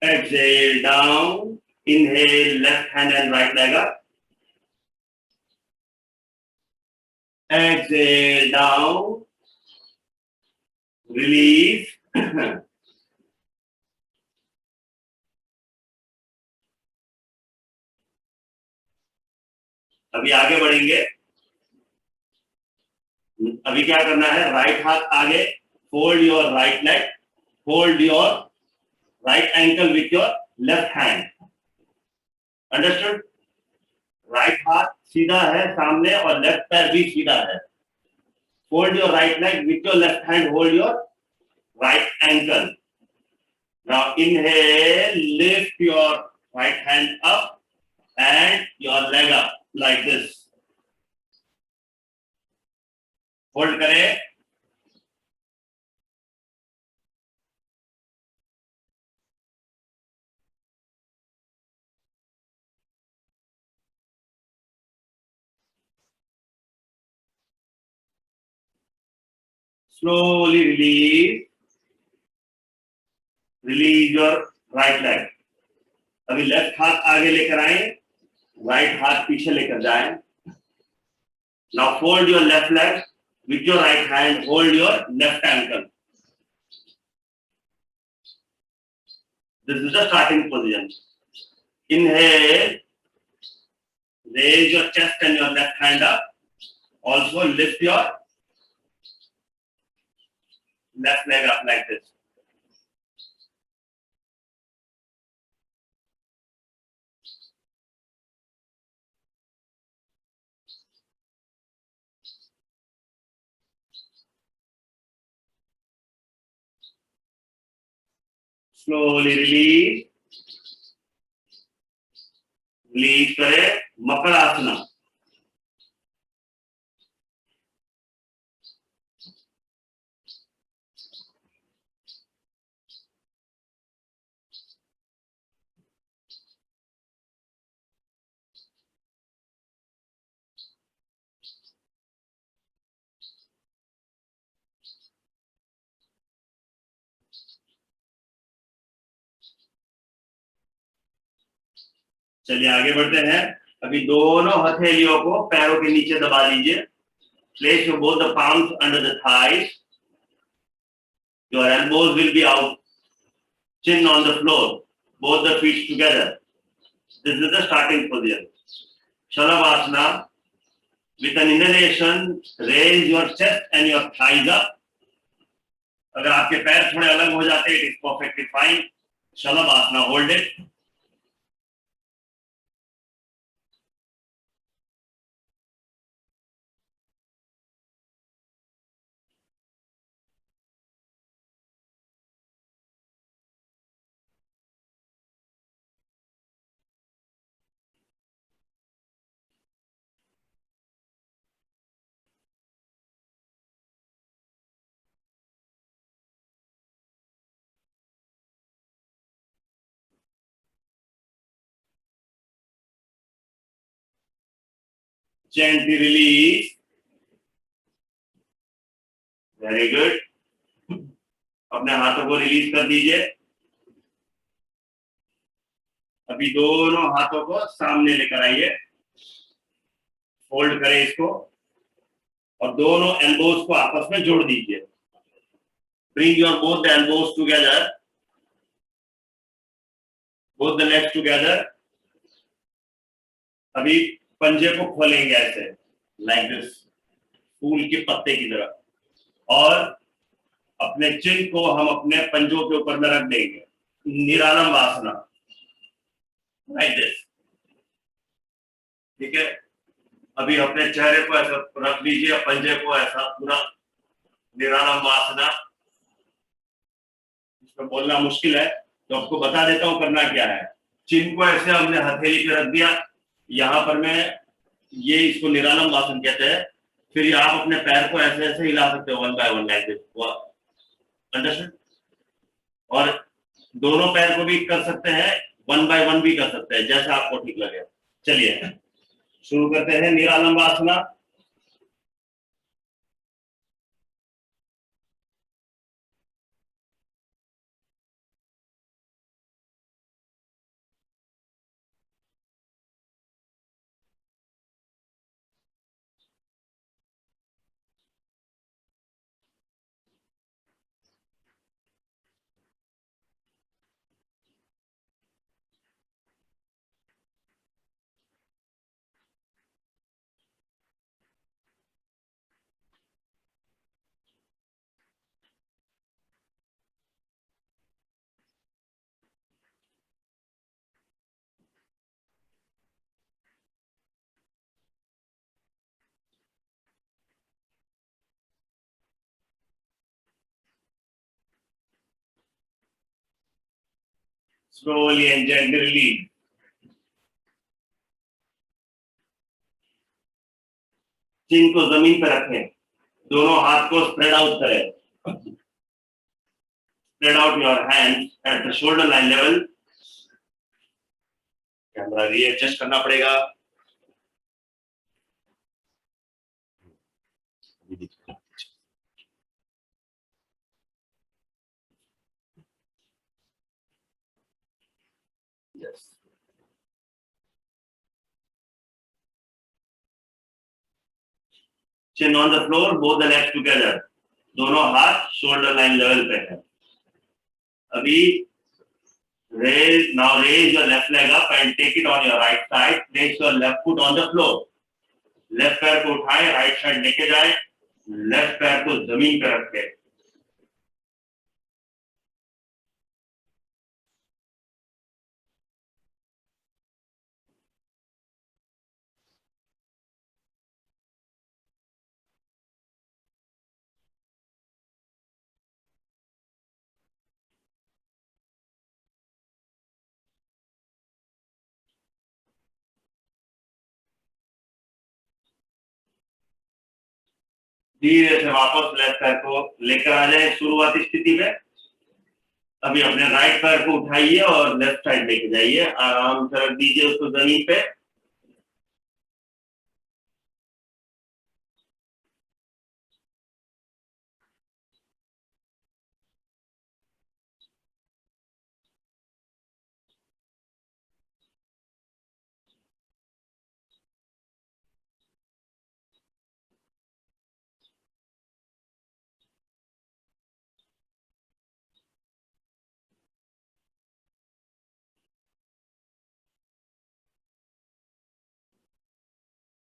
Exhale down. Inhale, left hand and right leg up. Exhale down. Release. अभी आगे बढ़ेंगे. अभी क्या करना है? Right हाथ आगे. Hold your right leg. Hold your right ankle with your left hand. Understood? Right हाथ सीधा है सामने और लेफ्ट पैर भी सीधा है. Hold your right leg with your left hand. Hold your right ankle. Now inhale, lift your right hand up and your leg up like this. Hold करें. Slowly release. Release your right leg. अभी left हाथ आगे लेकर आए, right हाथ पीछे लेकर जाएं. Now fold your left leg. with your right hand hold your left ankle. This is the starting position. Inhale, raise your chest and your left hand up. Also lift your left leg up like this. Slowly release. Release करें मकर आसना. चलिए आगे बढ़ते हैं. अभी दोनों हथेलियों को पैरों के नीचे दबा लीजिए. Place your both the palms under the thighs. Your elbows will be out. Chin on the floor. Both the feet together. This is the starting position. Shalabhasana. With an inhalation, raise your chest and your thighs up. अगर आपके पैर थोड़े अलग हो जाते हैं, it is perfectly fine. Shalabhasana, hold it. Gently release. Very good. अपने हाथों को रिलीज कर दीजिए. अभी दोनों हाथों को सामने लेकर आइए. फोल्ड करें इसको और दोनों एल्बोज को आपस में जोड़ दीजिए. Bring your both the elbows together. Both the legs together. अभी पंजे को खोलेंगे ऐसे, like this, फूल के पत्ते की तरह, और अपने चिन को हम अपने पंजों के ऊपर में रख देंगे. निरालंब आसना, like this. ठीक है. अभी अपने चेहरे को ऐसा रख लीजिए, पंजे को ऐसा पूरा निरालंब आसना. इसमें बोलना मुश्किल है तो आपको बता देता हूं करना क्या है. चिन को ऐसे हमने हथेली पे रख दिया. यहाँ पर मैं ये इसको निरालंब आसन कहते हैं. फिर ये आप अपने पैर को ऐसे ऐसे हिला सकते हो, one by one, like this. Understand? और दोनों पैर को भी कर सकते हैं, वन बाय वन भी कर सकते हैं, जैसा आपको ठीक लगे. चलिए शुरू करते हैं निरालंब आसना. Slowly and gently release. चिन को जमीन पर रखें. दोनों हाथ को स्प्रेड आउट करें. Spread out your hands at the shoulder line level. Camera readjust करना पड़ेगा. Yes. chin on the floor, both the legs together. दोनों हाथ shoulder line level पे है. अभी raise your left leg up and take it on your right side. Place your left foot on the floor. Left पैर को उठाएं, right side लेके जाएं, left पैर को जमीन पे रखें. धीरे से वापस लेफ्ट पैर को लेकर आ जाए शुरुआती स्थिति में. अभी अपने राइट पैर को उठाइए और लेफ्ट साइड लेके जाइए. आराम से रख दीजिए उसको जमीन पे.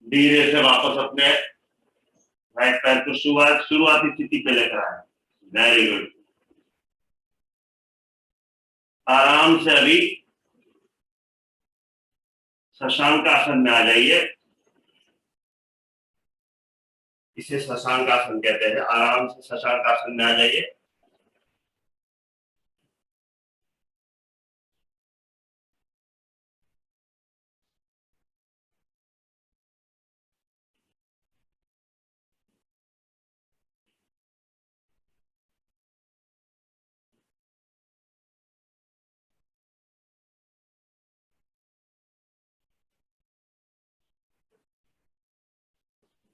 धीरे से वापस अपने राइट पैर को शुरुआती स्थिति पे लेकर आए. Very good. आराम से अभी शशांक आसन में आ जाइए. इसे शशांक आसन कहते हैं. आराम से शशांक आसन में आ जाइए.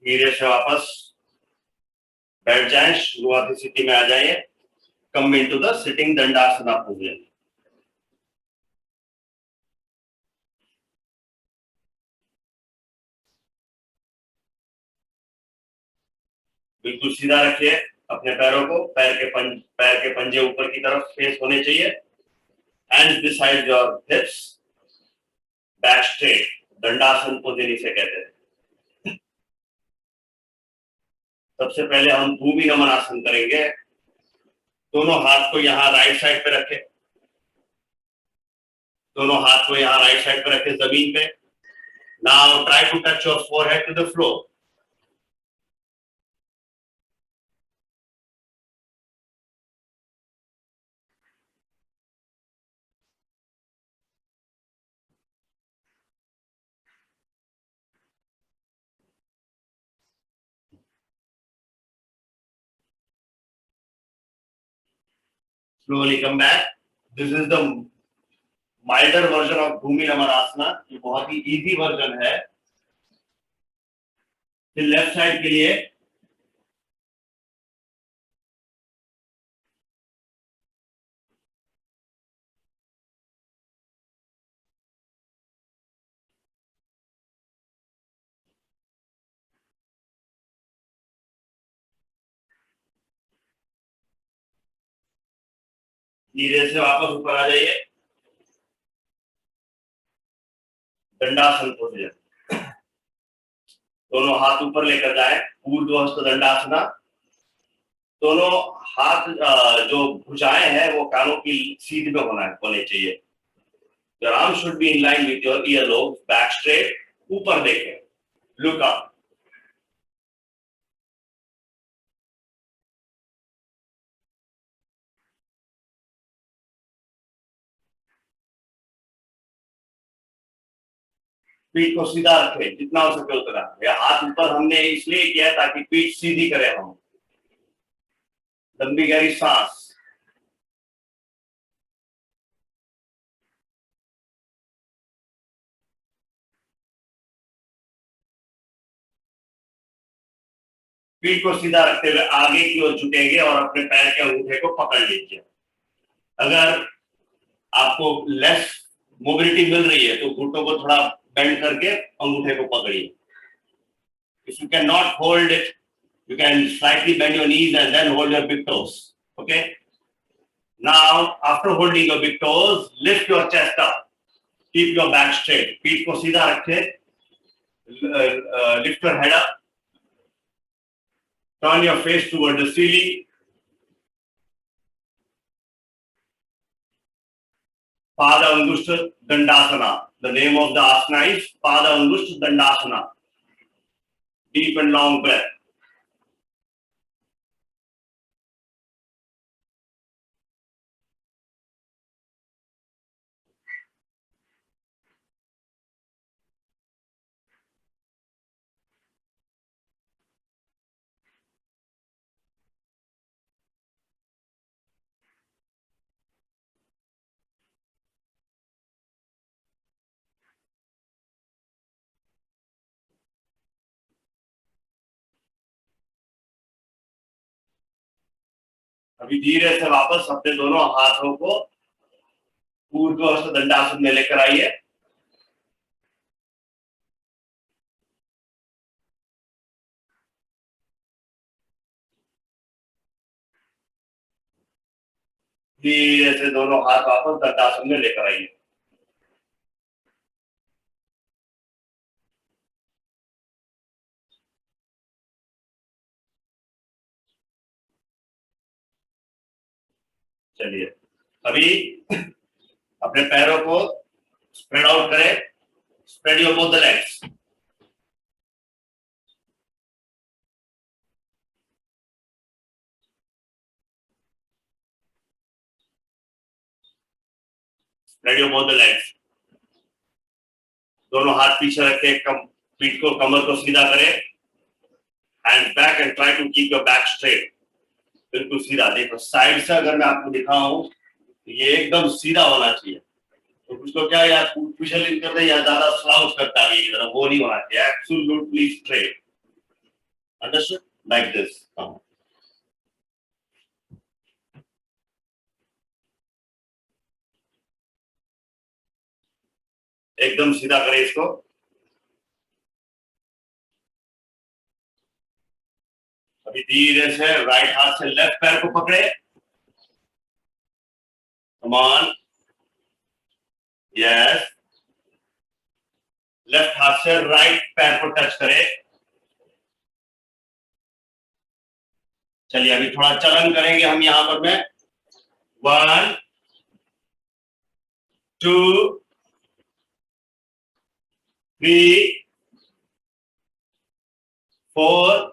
धीरे से वापस बैठ जाएं, शुरुआती स्थिति में आ जाइए. कम इनटू द सिटिंग दंडासना पोजीशन. बिल्कुल सीधा रखिए अपने पैरों को. पैर के पंजे ऊपर की तरफ फेस होने चाहिए. Hands beside your hips. Back straight. Dandasana position इसे कहते हैं. सबसे पहले हम भूमि नमन आसन करेंगे. दोनों हाथ को यहाँ राइट साइड पे रखें. दोनों हाथ को यहाँ राइट साइड पे रखें जमीन पे. Now try to touch your forehead to the floor. Slowly come back. This is the milder version of Bhumi Namanasana. ये बहुत ही easy version है. फिर लेफ्ट साइड के लिए धीरे से वापस ऊपर आ जाइए. दंडासन पोजीशन. दोनों हाथ ऊपर लेकर जाए. ऊर्ध्वस्थ दंडासना. दोनों हाथ जो भुजाएं हैं वो कानों की सीध में होने चाहिए. Your arm should be in line with your earlobes. Back straight. ऊपर देखें. Look up. पीठ को सीधा रखें जितना हो सके उतना. या हाथ ऊपर हमने इसलिए किया है ताकि पीठ सीधी करें हम. लंबी गहरी सांस. पीठ को सीधा रखते हुए आगे की ओर झुकेंगे और अपने पैर के अंगूठे को पकड़ लीजिए. अगर आपको लेस मोबिलिटी मिल रही है तो घुटनों को थोड़ा बेंड करके अंगूठे को पकड़िए. If you cannot hold it You can slightly bend your knees and then hold your big toes. Okay. Now, after holding your big toes, lift your chest up. Keep your back straight. Feet को सीधा रखे. Lift your head up. Turn your face toward the ceiling. Pada Angushta Dandasana. The name of the asana is Pada Angushta Dandasana. Deep and long breath. अभी धीरे से वापस अपने दोनों हाथों को ऊर्ध्वस्थ दंडासन में लेकर आइए. धीरे से दोनों हाथ वापस दंडासन में लेकर आइए. चलिए अभी अपने पैरों को स्प्रेड आउट करें. Spread your both the legs. Spread your both the legs. दोनों हाथ पीछे रखे. पीठ को कमर को सीधा करें. Hand back and try to keep your back straight. बिल्कुल सीधा. देखो साइड से अगर मैं आपको दिखाऊं तो ये एकदम सीधा होना चाहिए. तो उसको क्या यार पुशल इन कर दे या ज्यादा स्लाउच करता है ये, वो नहीं होना चाहिए. Absolutely straight. Understood? Like this. एकदम सीधा करें इसको. अभी धीरे से राइट हाथ से लेफ्ट पैर को पकड़े. Come on. यस. लेफ्ट हाथ से राइट पैर को टच करें. चलिए अभी थोड़ा चलन करेंगे हम यहां पर. मैं 1 2 3 4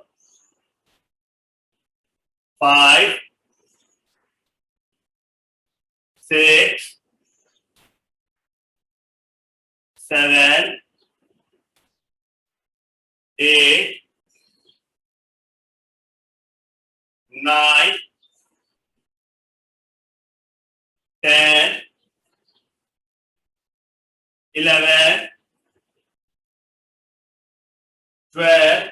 5 6 7 8 9 10 11 12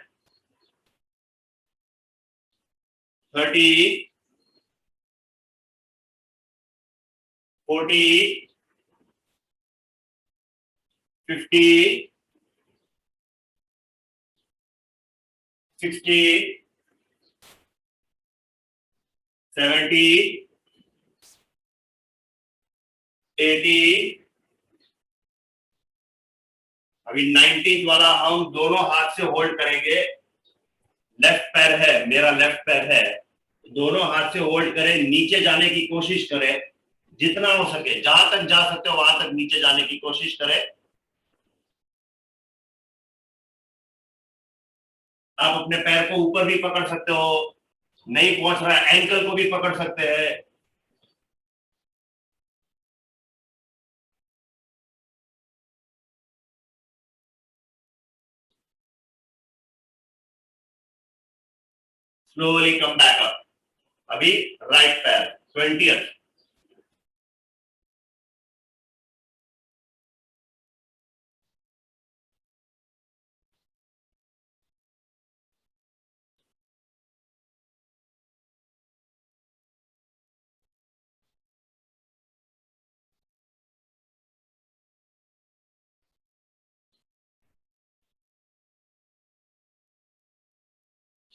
13 14 15 16 17 18. अभी 19th वाला हम दोनों हाथ से होल्ड करेंगे. लेफ्ट पैर है, मेरा लेफ्ट पैर है. दोनों हाथ से होल्ड करें. नीचे जाने की कोशिश करें जितना हो सके. जहां तक जा सकते हो वहां तक नीचे जाने की कोशिश करें. आप अपने पैर को ऊपर भी पकड़ सकते हो. नहीं पहुंच रहा है एंकल को भी पकड़ सकते हैं. slowly come back up. अभी राइट पैर 20th.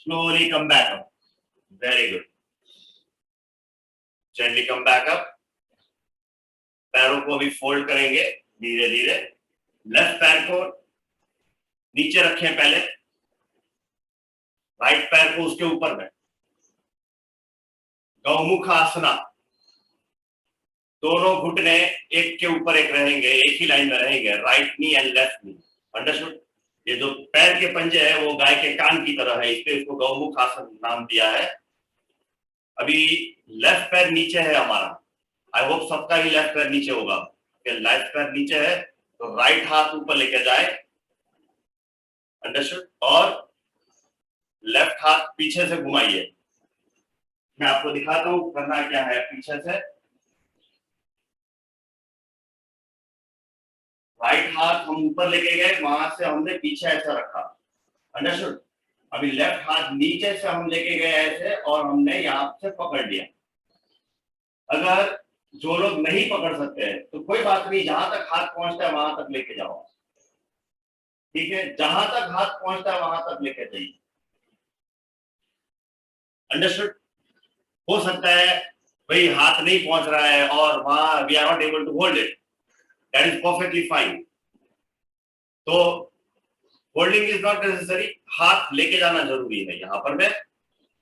Slowly come back up. Very good. Gently come back up. पैरों को भी फोल्ड करेंगे धीरे धीरे. लेफ्ट पैर को नीचे रखें पहले, राइट पैर को उसके ऊपर में. गौमुख आसना. दोनों घुटने एक के ऊपर एक रहेंगे, एक ही लाइन में रहेंगे, right knee and left knee. Understood? ये जो पैर के पंजे है वो गाय के कान की तरह है, इसलिए इसको गौमुख आसन नाम दिया है. अभी लेफ्ट पैर नीचे है हमारा. आई होप सबका ही लेफ्ट पैर नीचे होगा. लेफ्ट पैर नीचे है तो राइट हाथ ऊपर लेकर जाए. अंडरस्टूड? और लेफ्ट हाथ पीछे से घुमाइए. मैं आपको दिखाता हूं करना क्या है. पीछे से राइट हाथ हम ऊपर लेके गए, वहां से हमने पीछे ऐसा रखा. अंडरस्टूड? अभी लेफ्ट हाथ नीचे से हम लेके गए ऐसे और हमने यहां से पकड़ लिया. अगर जो लोग नहीं पकड़ सकते हैं तो कोई बात नहीं, जहां तक हाथ पहुंचता है वहां तक लेके जाओ. ठीक है? जहां तक हाथ पहुंचता है वहां तक लेके जाइए. अंडरस्टूड? हो सकता है भाई हाथ नहीं पहुंच रहा है और वहां we are not able to hold it. That is perfectly fine. तो होल्डिंग इज नॉट नेसेसरी. हाथ लेके जाना जरूरी है यहां पर में.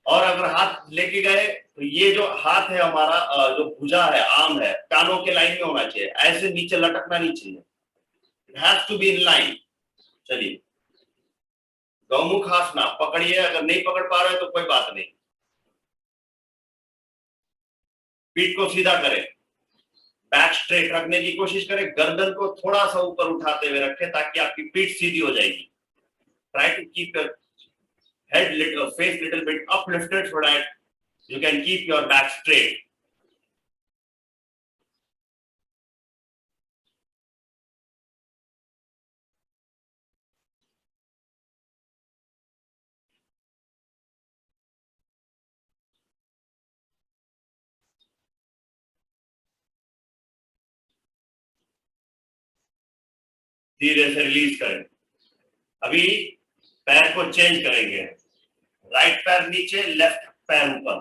और अगर हाथ लेके गए तो ये जो हाथ है हमारा, जो भुजा है, आर्म है, कानों के लाइन में होना चाहिए. ऐसे नीचे लटकना नहीं चाहिए. It has to be in line. चलिए, गौमुख आसना पकड़िए. अगर नहीं पकड़ पा रहे तो कोई बात नहीं. पीठ को सीधा करें, बैक स्ट्रेट रखने की कोशिश करें. गर्दन को थोड़ा सा ऊपर उठाते हुए रखें ताकि आपकी पीठ सीधी हो जाएगी. Try to keep your head little, face little bit uplifted so that you can keep your back straight. धीरे से रिलीज करें. अभी पैर को चेंज करेंगे. राइट पैर नीचे, लेफ्ट पैर ऊपर.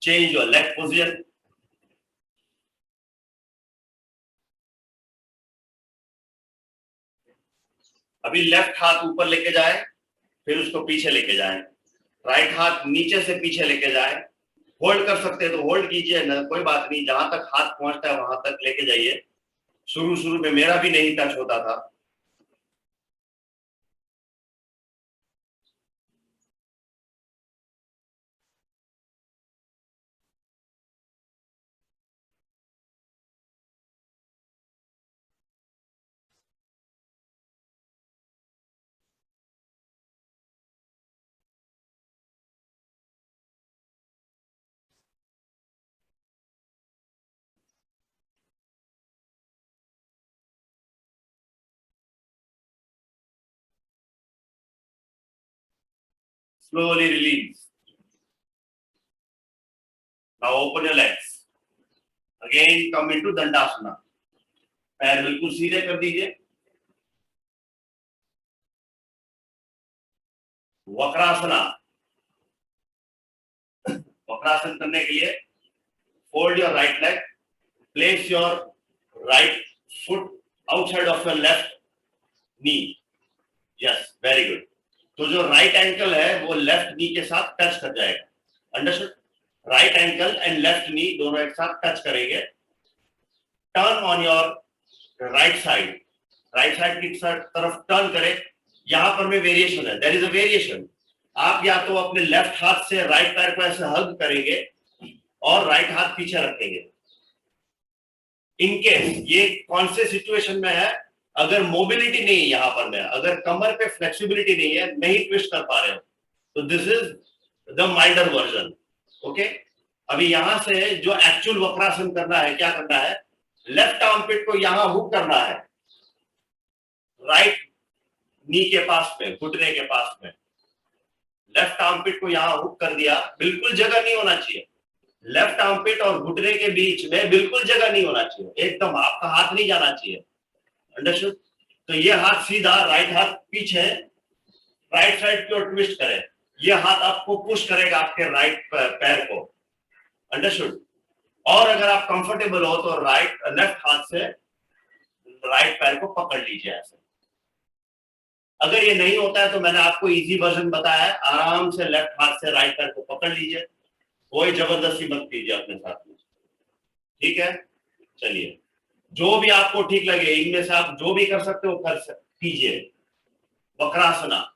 Change your leg position. अभी लेफ्ट हाथ ऊपर लेके जाए, फिर उसको पीछे लेके जाए. राइट हाथ नीचे से पीछे लेके जाए. होल्ड कर सकते हैं तो होल्ड कीजिए, ना कोई बात नहीं. जहां तक हाथ पहुंचता है वहां तक लेके जाइए. शुरू में मेरा भी नहीं टच होता था. Slowly release. Now open your legs. Again come into दंडासना. पैर बिल्कुल सीधे कर दीजिए. वक्रासना. वक्रासन करने के लिए fold your right leg, place your right foot outside of your left knee. Yes, very good. तो जो राइट एंकल है वो लेफ्ट नी के साथ टच कर जाएगा. Understood? Right ankle and left knee दोनों एक साथ टच करेंगे. Turn on your right side. Right side की तरफ टर्न करें. यहां पर में वेरिएशन है. There is a variation. आप या तो अपने लेफ्ट हाथ से राइट पैर को ऐसे हग करेंगे और राइट हाथ पीछे रखेंगे. इनकेस ये कौन से सिचुएशन में है, अगर मोबिलिटी नहीं है यहां पर में, अगर कमर पे फ्लेक्सिबिलिटी नहीं है, नहीं ट्विस्ट कर पा रहे हो, तो this is the milder version. Okay? अभी यहां से जो एक्चुअल वक्रासन करना है, क्या करना है, लेफ्ट आर्मपिट को यहां हुक करना है, राइट नी के पास में, घुटने के पास में. लेफ्ट आर्मपिट को यहां हुक कर दिया. बिल्कुल जगह नहीं होना चाहिए. लेफ्ट आर्मपिट और घुटने के बीच में बिल्कुल जगह नहीं होना चाहिए. एकदम आपका हाथ नहीं जाना चाहिए. अंडरस्टूड? तो ये हाथ सीधा, राइट हाथ पीछे, राइट साइड की ओर ट्विस्ट करें, ये हाथ आपको पुश करेगा आपके राइट पैर को, अंडरस्टूड। और अगर आप कंफर्टेबल हो तो लेफ्ट हाथ से राइट पैर को पकड़ लीजिए ऐसे। अगर ये नहीं होता है तो मैंने आपको इजी वर्जन बताया है, आराम से लेफ्ट हाथ से राइट पैर को पकड़ लीजिए, कोई जबरदस्ती मत कीजिए अपने साथ में, ठीक है। चलिए, जो भी आपको ठीक लगे इनमें से आप जो भी कर सकते हो कर कीजिए। वक्रासना,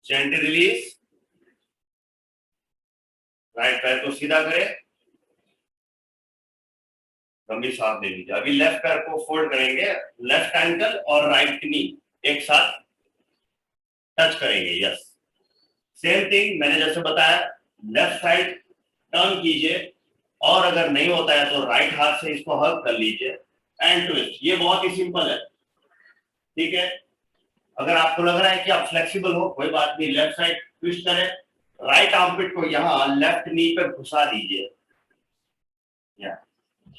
जेंटल रिलीज, राइट पैर को सीधा करें, गंभीर सांस ले लीजिए। अभी लेफ्ट पैर को फोल्ड करेंगे, लेफ्ट एंकल और राइट नी एक साथ टच करेंगे, यस। सेम थिंग मैंने जैसे बताया, लेफ्ट साइड टर्न कीजिए, और अगर नहीं होता है तो राइट हाथ से इसको हग कर लीजिए एंड ट्विस्ट। ये बहुत ही सिंपल है, ठीक है। अगर आपको लग रहा है कि आप फ्लेक्सिबल हो, कोई बात नहीं, लेफ्ट साइड ट्विस्ट करें, राइट आर्मपिट को यहाँ लेफ्ट नी पे घुसा दीजिए,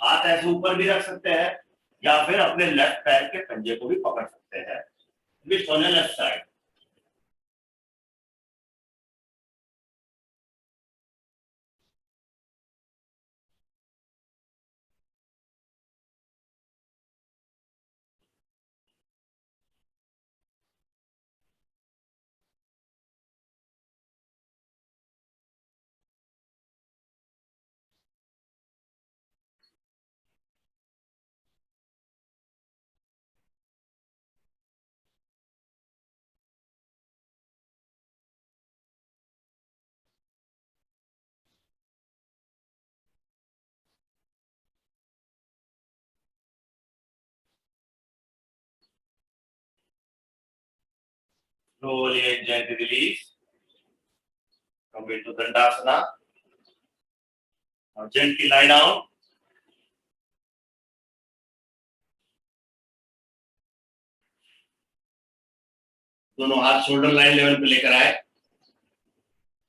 हाथ ऐसे ऊपर भी रख सकते हैं या फिर अपने लेफ्ट पैर के पंजे को भी पकड़ सकते हैं, twist on left side. Slowly and gently release. Come into Dandasana. Now gently lie down. दोनों हाथ शोल्डर लाइन लेवल पे लेकर आए।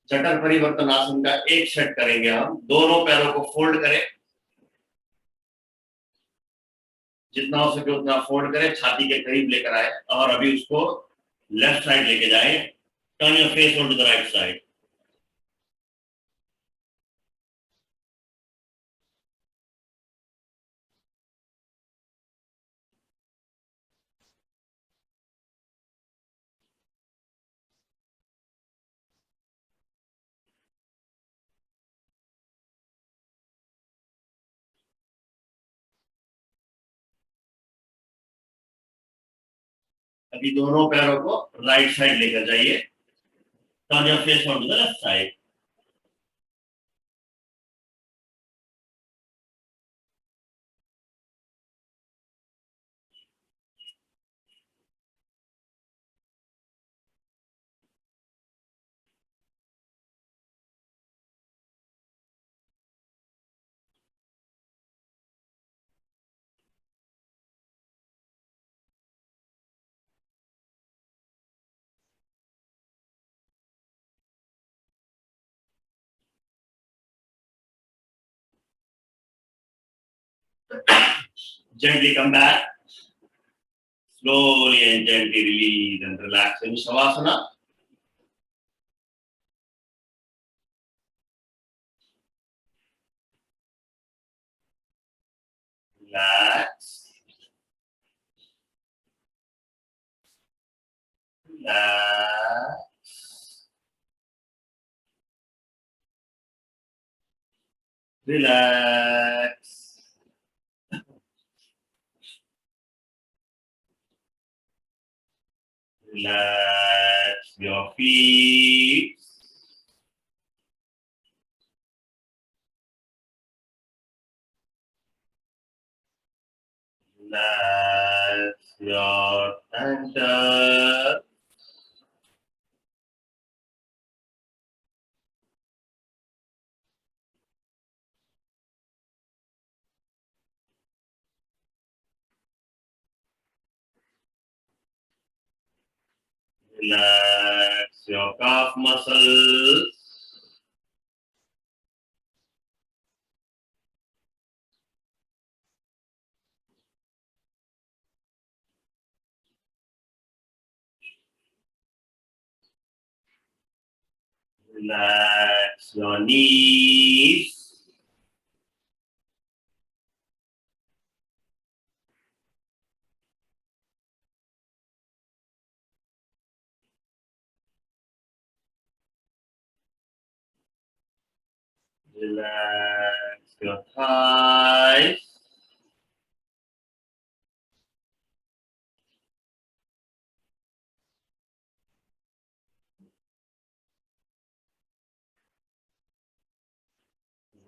जठर परिवर्तन आसन का एक सेट करेंगे हम। दोनों पैरों को फोल्ड करें, जितना हो सके उतना फोल्ड करें, छाती के करीब लेकर आए, और अभी उसको लेफ्ट साइड लेके जाए। Turn your face on to the right side. अभी दोनों पैरों को राइट साइड लेकर जाइए। Turn your face on to the left side. Gently come back. Slowly and gently release and relax in Shavasana. Relax. Relax. Relax. Relax your feet. Relax your center. Relax your calf muscles. Relax your knees. Relax your thighs.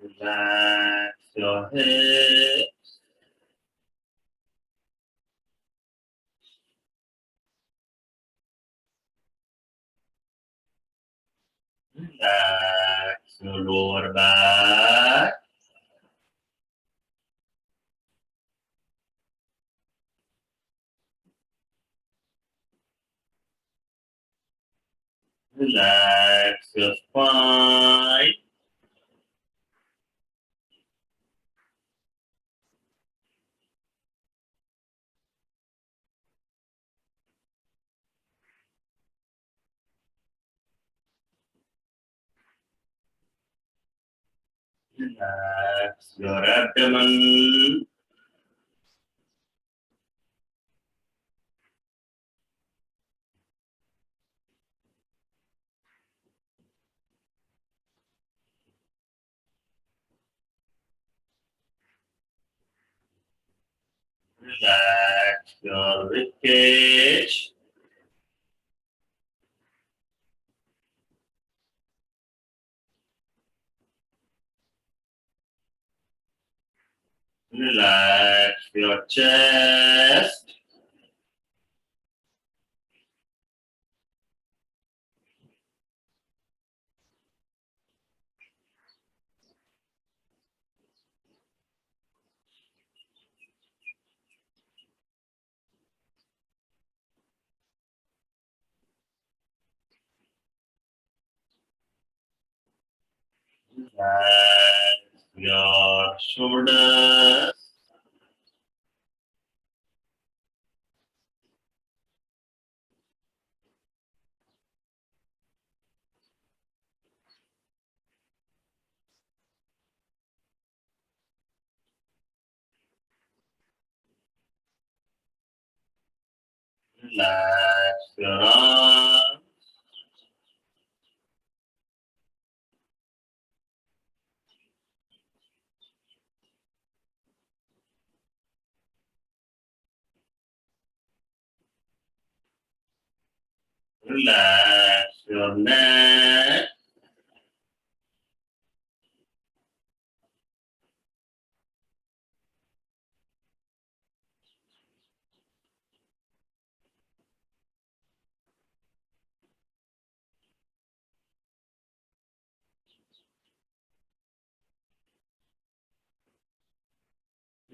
Relax your hips. Relax your lower back. Relax your spine. Relax your abdomen. Relax your ribcage. Relax your chest. Relax your shoulders. Relax your arms. Relax your neck.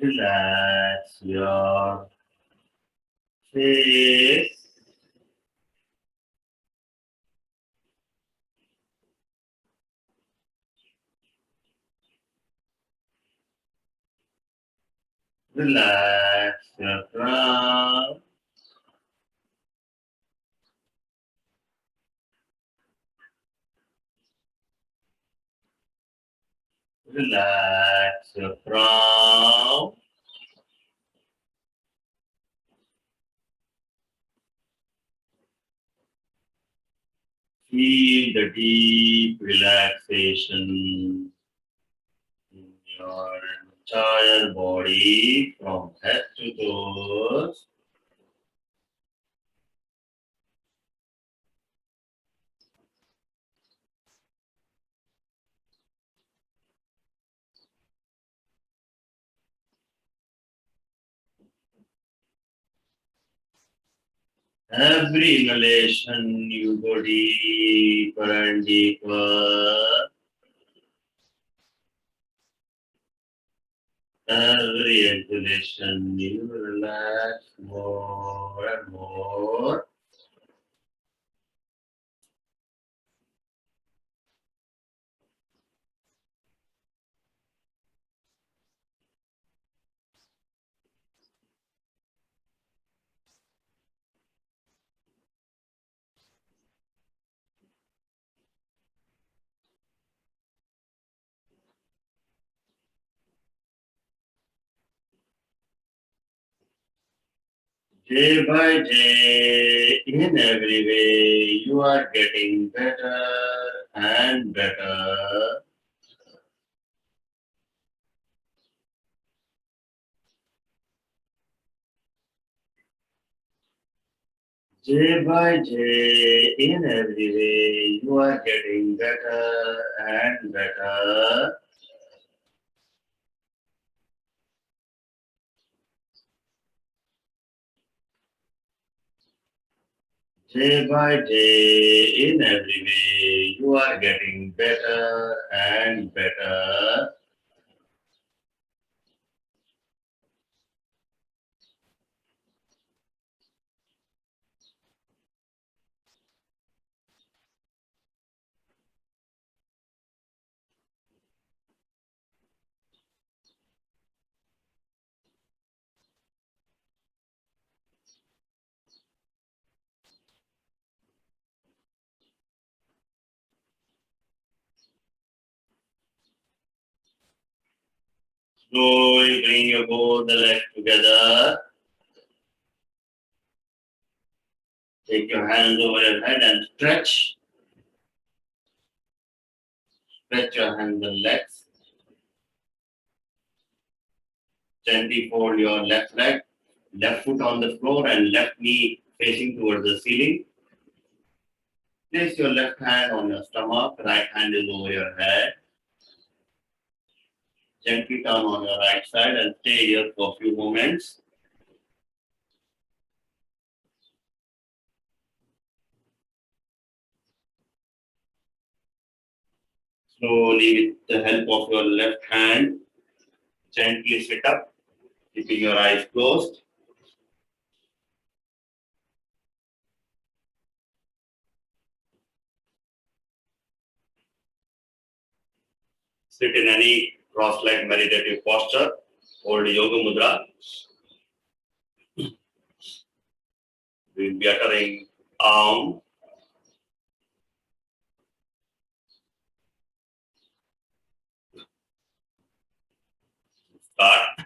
Relax your face. Relax your crown. Relax your crown. Feel the deep relaxation in your entire body from head to toes. Every inhalation, you go deeper and deeper. Every exhalation, you relax more and more. Day by day, in every way, you are getting better and better. Day by day, in every way, you are getting better and better. Day by day, in every way, you are getting better and better. Slowly bring your both the legs together. Take your hands over your head and stretch. Stretch your hands and legs. Gently fold your left leg, left foot on the floor and left knee facing towards the ceiling. Place your left hand on your stomach, right hand is over your head. Gently turn on your right side and stay here for a few moments. Slowly, with the help of your left hand, gently sit up, keeping your eyes closed. Sit in any cross-legged meditative posture. Hold Yoga Mudra. We will be uttering Aum. Start.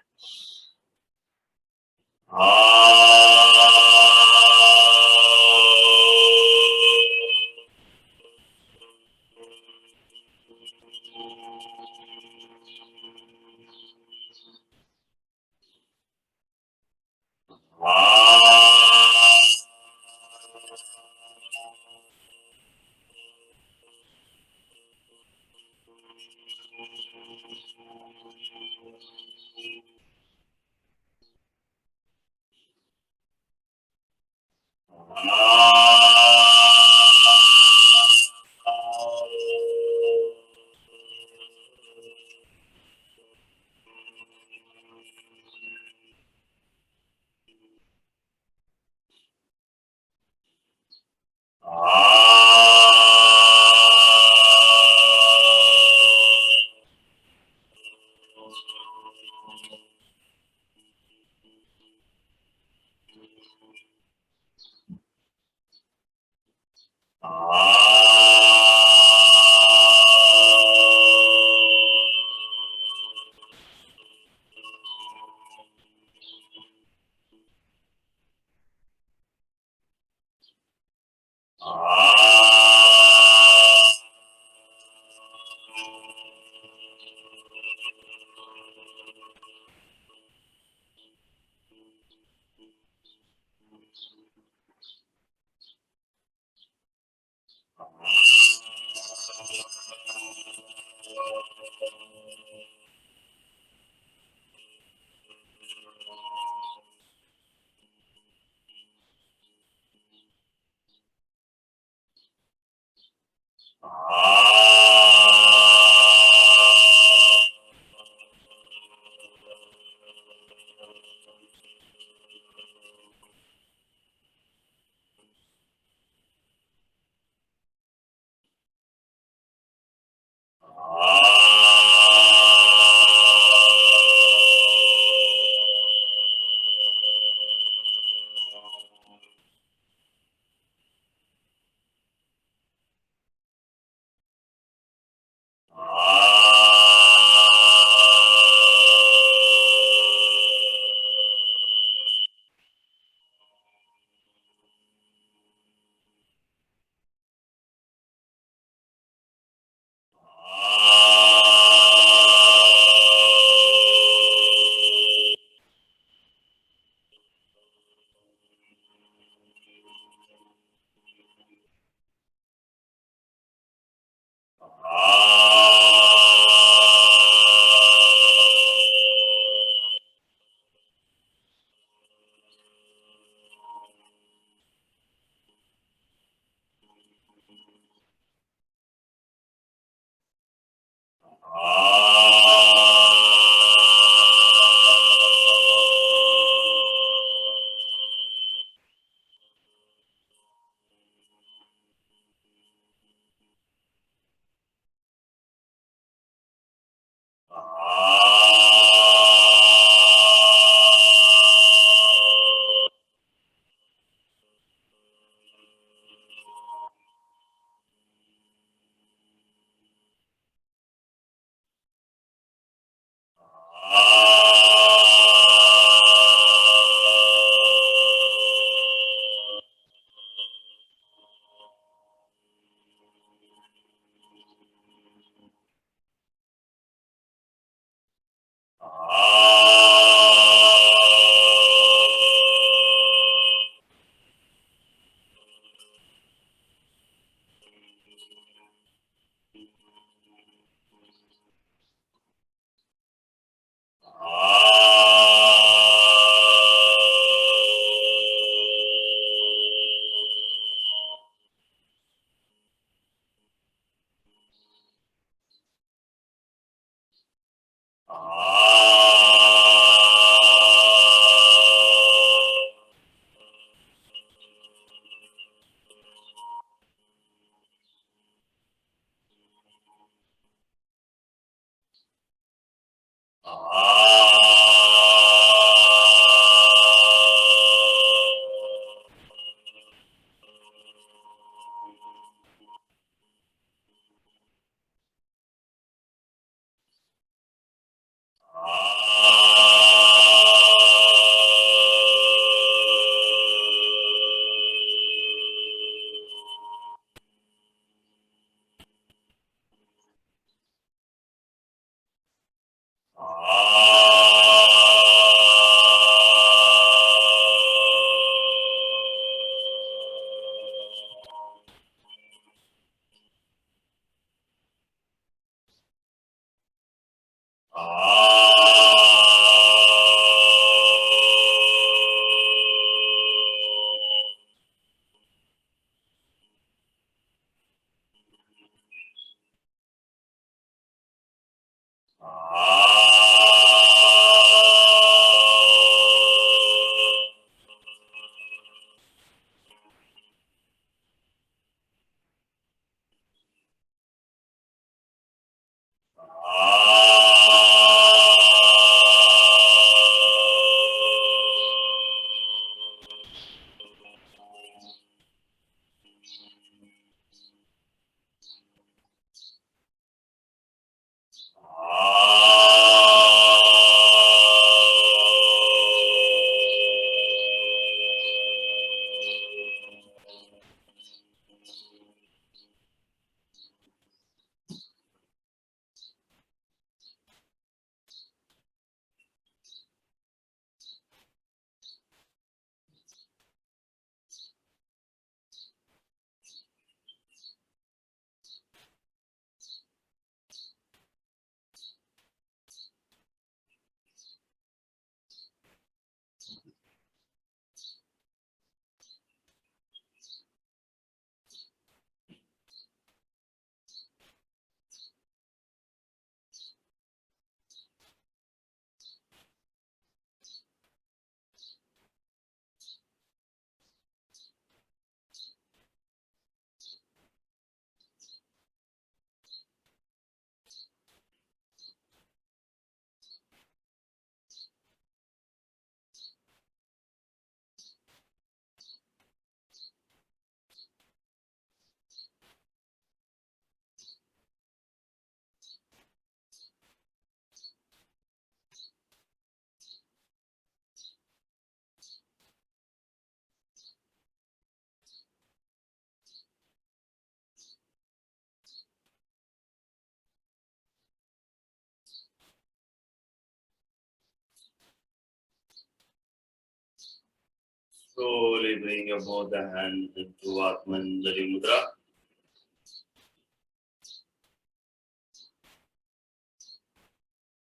Slowly bring your both the hands into Atmanjali Mudra.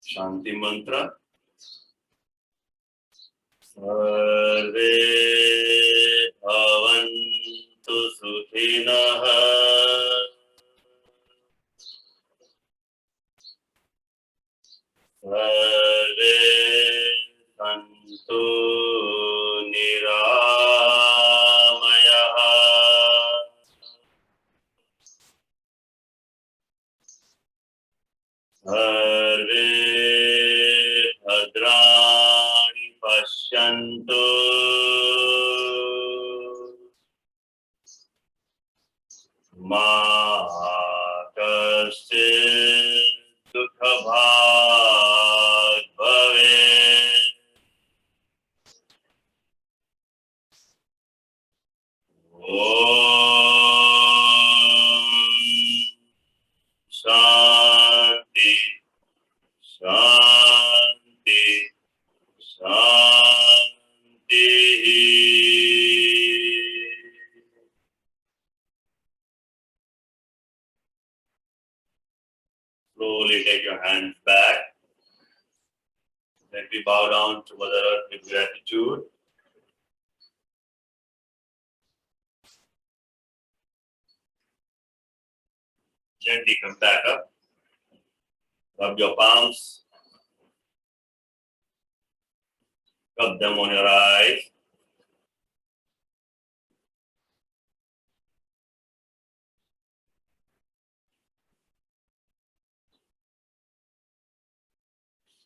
Shanti Mantra. Sarve bhavantu sukhinah. Sarve santu niramayah. Sarve bhadrani pashyantu. Ma kaschit dukha bhag bhavet. Om Shanti Shanti Shanti. Slowly take your hands back. Let me bow down to Mother Earth with gratitude. Gently come back up. Rub your palms. Rub them on your eyes.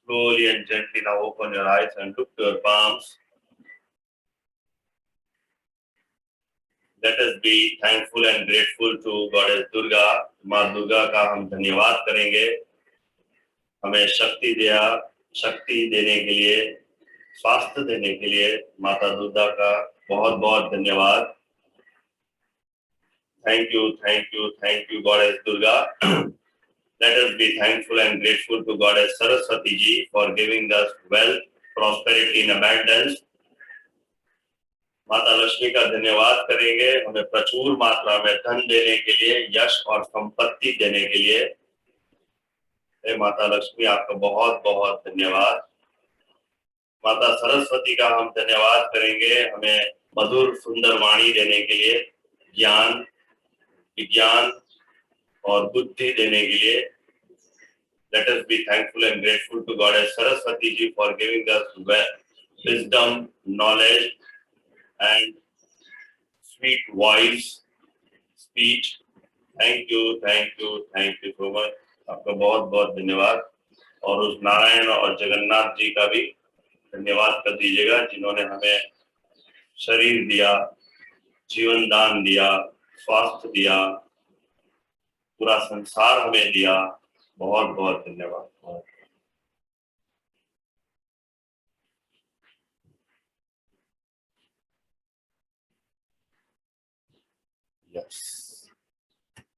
Slowly and gently now open your eyes and look to your palms. Let us be thankful and grateful to Goddess Durga. माँ दुर्गा का हम धन्यवाद करेंगे. हमें शक्ति देने के लिए, स्वास्थ्य देने के लिए माता दुर्गा का बहुत बहुत धन्यवाद. Thank you, Goddess Durga. Let us be thankful and grateful to Goddess Saraswati Ji for giving us wealth, prosperity in abundance. माता लक्ष्मी का धन्यवाद करेंगे हमें प्रचुर मात्रा में धन देने के लिए, यश और संपत्ति देने के लिए. हे माता लक्ष्मी आपका बहुत बहुत धन्यवाद. माता सरस्वती का हम धन्यवाद करेंगे हमें मधुर सुंदर वाणी देने के लिए, ज्ञान, विज्ञान और बुद्धि देने के लिए. Let us be thankful and grateful to Goddess Saraswati Ji for giving us wisdom, knowledge and sweet voice, speech. Thank you so much. आपका बहुत बहुत धन्यवाद. और उस नारायण और जगन्नाथ जी का भी धन्यवाद कर दीजिएगा जिन्होंने हमें शरीर दिया, जीवन दान दिया, स्वास्थ्य दिया, पूरा संसार हमें दिया. बहुत बहुत धन्यवाद. Yes.